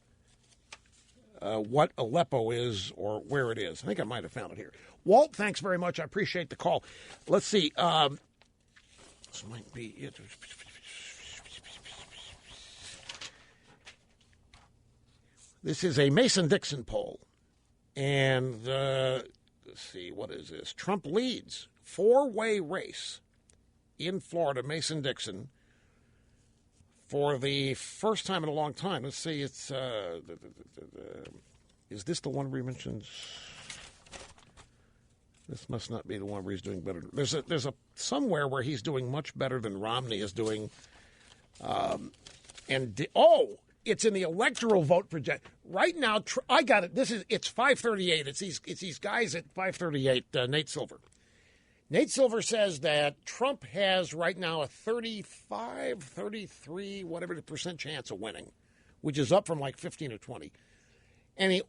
what Aleppo is or where it is. I think I might have found it here. Walt, thanks very much. I appreciate the call. Let's see. This might be it. This is a Mason-Dixon poll. And let's see, what is this? Trump leads four-way race in Florida, Mason-Dixon, for the first time in a long time. Let's see, it's is this the one where he mentions? This must not be the one where he's doing better. There's a somewhere where he's doing much better than Romney is doing. It's in the electoral vote project right now. I got it. It's 538. It's these guys at 538. Nate Silver. Nate Silver says that Trump has right now a 35, 33, whatever the percent chance of winning, which is up from like 15 or 20. And he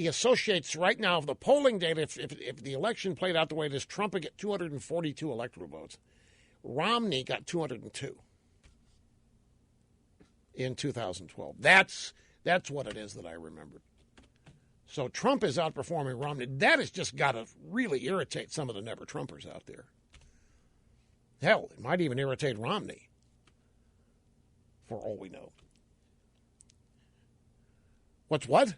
associates right now the polling data. If the election played out the way it is, Trump would get 242 electoral votes. Romney got 202 in 2012. That's what it is that I remembered. So Trump is outperforming Romney. That has just got to really irritate some of the never-Trumpers out there. Hell, it might even irritate Romney, for all we know. What? Well,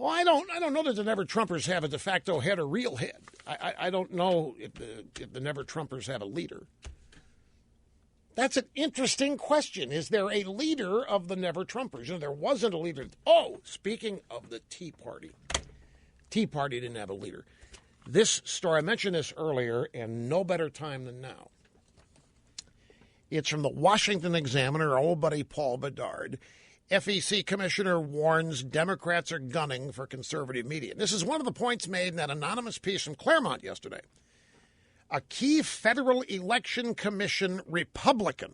I don't know that the never-Trumpers have a de facto head or real head. I don't know if the never-Trumpers have a leader. That's an interesting question. Is there a leader of the never-Trumpers? There wasn't a leader. Oh, speaking of the Tea Party. Tea Party didn't have a leader. This story, I mentioned this earlier, and no better time than now. It's from the Washington Examiner, our old buddy Paul Bedard. FEC commissioner warns Democrats are gunning for conservative media. This is one of the points made in that anonymous piece from Claremont yesterday. A key Federal Election Commission Republican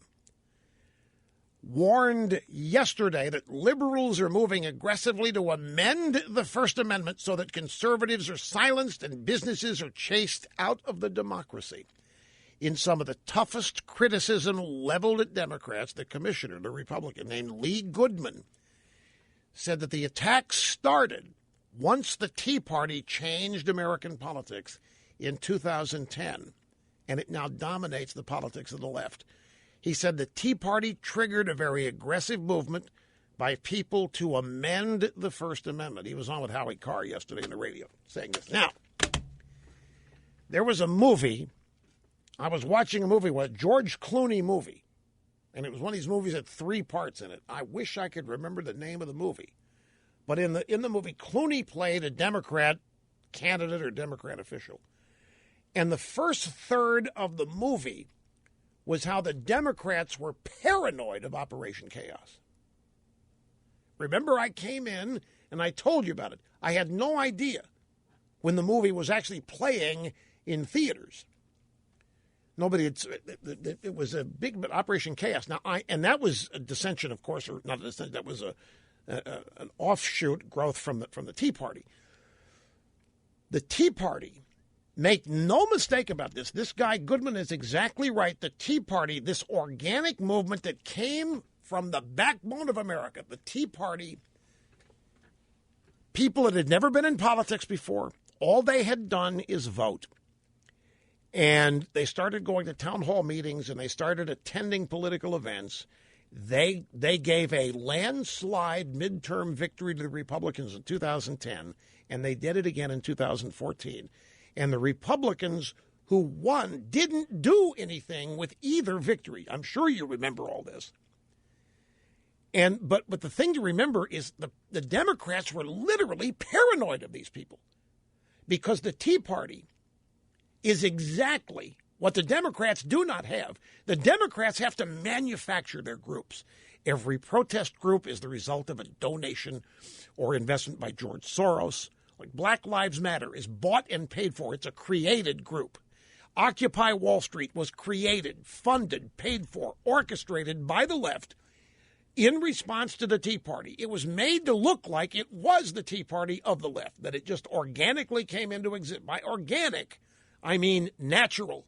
warned yesterday that liberals are moving aggressively to amend the First Amendment so that conservatives are silenced and businesses are chased out of the democracy. In some of the toughest criticism leveled at Democrats, the commissioner, the Republican named Lee Goodman, said that the attack started once the Tea Party changed American politics in 2010, and it now dominates the politics of the left. He said the Tea Party triggered a very aggressive movement by people to amend the First Amendment. He was on with Howie Carr yesterday on the radio saying this. Now, there was a movie. I was watching a movie, a George Clooney movie, and it was one of these movies that had 3 parts in it. I wish I could remember the name of the movie. But in the movie, Clooney played a Democrat candidate or Democrat official. And the first third of the movie was how the Democrats were paranoid of Operation Chaos. Remember, I came in and I told you about it. I had no idea when the movie was actually playing in theaters. Nobody had. It was a big Operation Chaos. Now, and that was a dissension, of course, or not a dissension. That was an offshoot growth from the Tea Party. The Tea Party. Make no mistake about this. This guy, Goodman, is exactly right. The Tea Party, this organic movement that came from the backbone of America, the Tea Party, people that had never been in politics before, all they had done is vote. And they started going to town hall meetings and they started attending political events. They gave a landslide midterm victory to the Republicans in 2010, and they did it again in 2014. And the Republicans who won didn't do anything with either victory. I'm sure you remember all this. But the thing to remember is the Democrats were literally paranoid of these people because the Tea Party is exactly what the Democrats do not have. The Democrats have to manufacture their groups. Every protest group is the result of a donation or investment by George Soros. Like Black Lives Matter is bought and paid for. It's a created group. Occupy Wall Street was created, funded, paid for, orchestrated by the left in response to the Tea Party. It was made to look like it was the Tea Party of the left, that it just organically came into existence. By organic, I mean natural.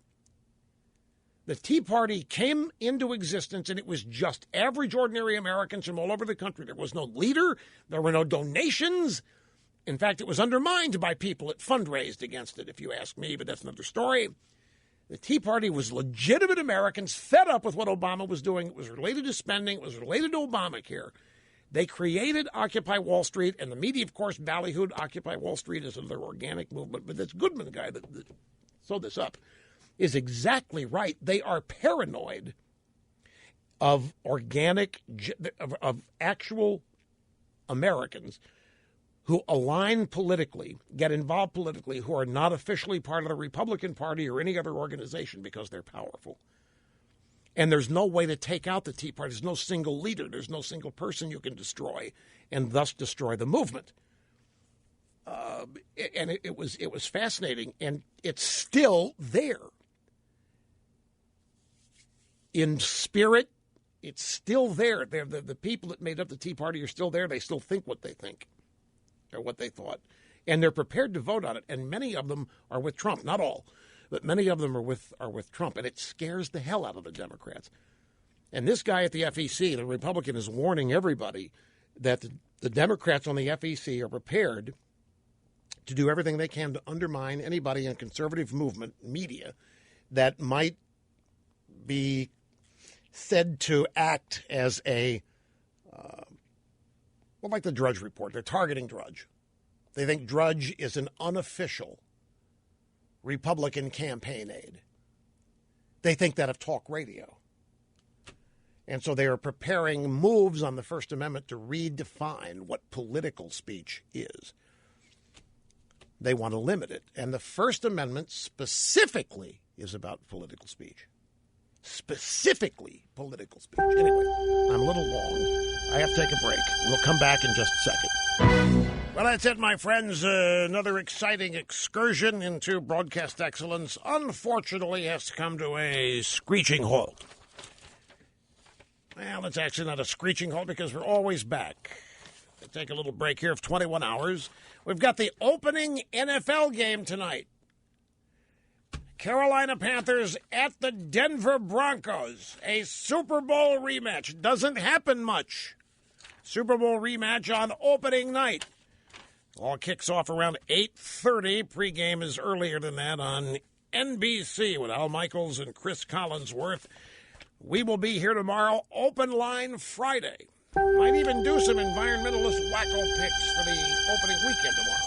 The Tea Party came into existence, and it was just average, ordinary Americans from all over the country. There was no leader. There were no donations. In fact, it was undermined by people that fundraised against it, if you ask me, but that's another story. The Tea Party was legitimate Americans fed up with what Obama was doing. It was related to spending. It was related to Obamacare. They created Occupy Wall Street, and the media, of course, ballyhooed Occupy Wall Street as another organic movement. But this Goodman guy that sewed this up is exactly right. They are paranoid of of actual Americans who align politically, get involved politically, who are not officially part of the Republican Party or any other organization because they're powerful. And there's no way to take out the Tea Party. There's no single leader. There's no single person you can destroy and thus destroy the movement. And it was fascinating, and it's still there. In spirit, it's still there. The people that made up the Tea Party are still there. They still think what they think or what they thought. And they're prepared to vote on it. And many of them are with Trump. Not all, but many of them are with Trump. And it scares the hell out of the Democrats. And this guy at the FEC, the Republican, is warning everybody that the Democrats on the FEC are prepared to do everything they can to undermine anybody in conservative movement media that might be said to act as like the Drudge Report. They're targeting Drudge. They think Drudge is an unofficial Republican campaign aide. They think that of talk radio. And so they are preparing moves on the First Amendment to redefine what political speech is. They want to limit it. And the First Amendment specifically is about political speech. Specifically political speech. Anyway, I'm a little long. I have to take a break. We'll come back in just a second. Well, that's it, my friends. Another exciting excursion into broadcast excellence unfortunately has to come to a screeching halt. Well, it's actually not a screeching halt because we're always back. We'll take a little break here of 21 hours. We've got the opening NFL game tonight. Carolina Panthers at the Denver Broncos. A Super Bowl rematch. Doesn't happen much. Super Bowl rematch on opening night. All kicks off around 8:30. Pregame is earlier than that on NBC with Al Michaels and Chris Collinsworth. We will be here tomorrow. Open line Friday. Might even do some environmentalist wacko picks for the opening weekend tomorrow.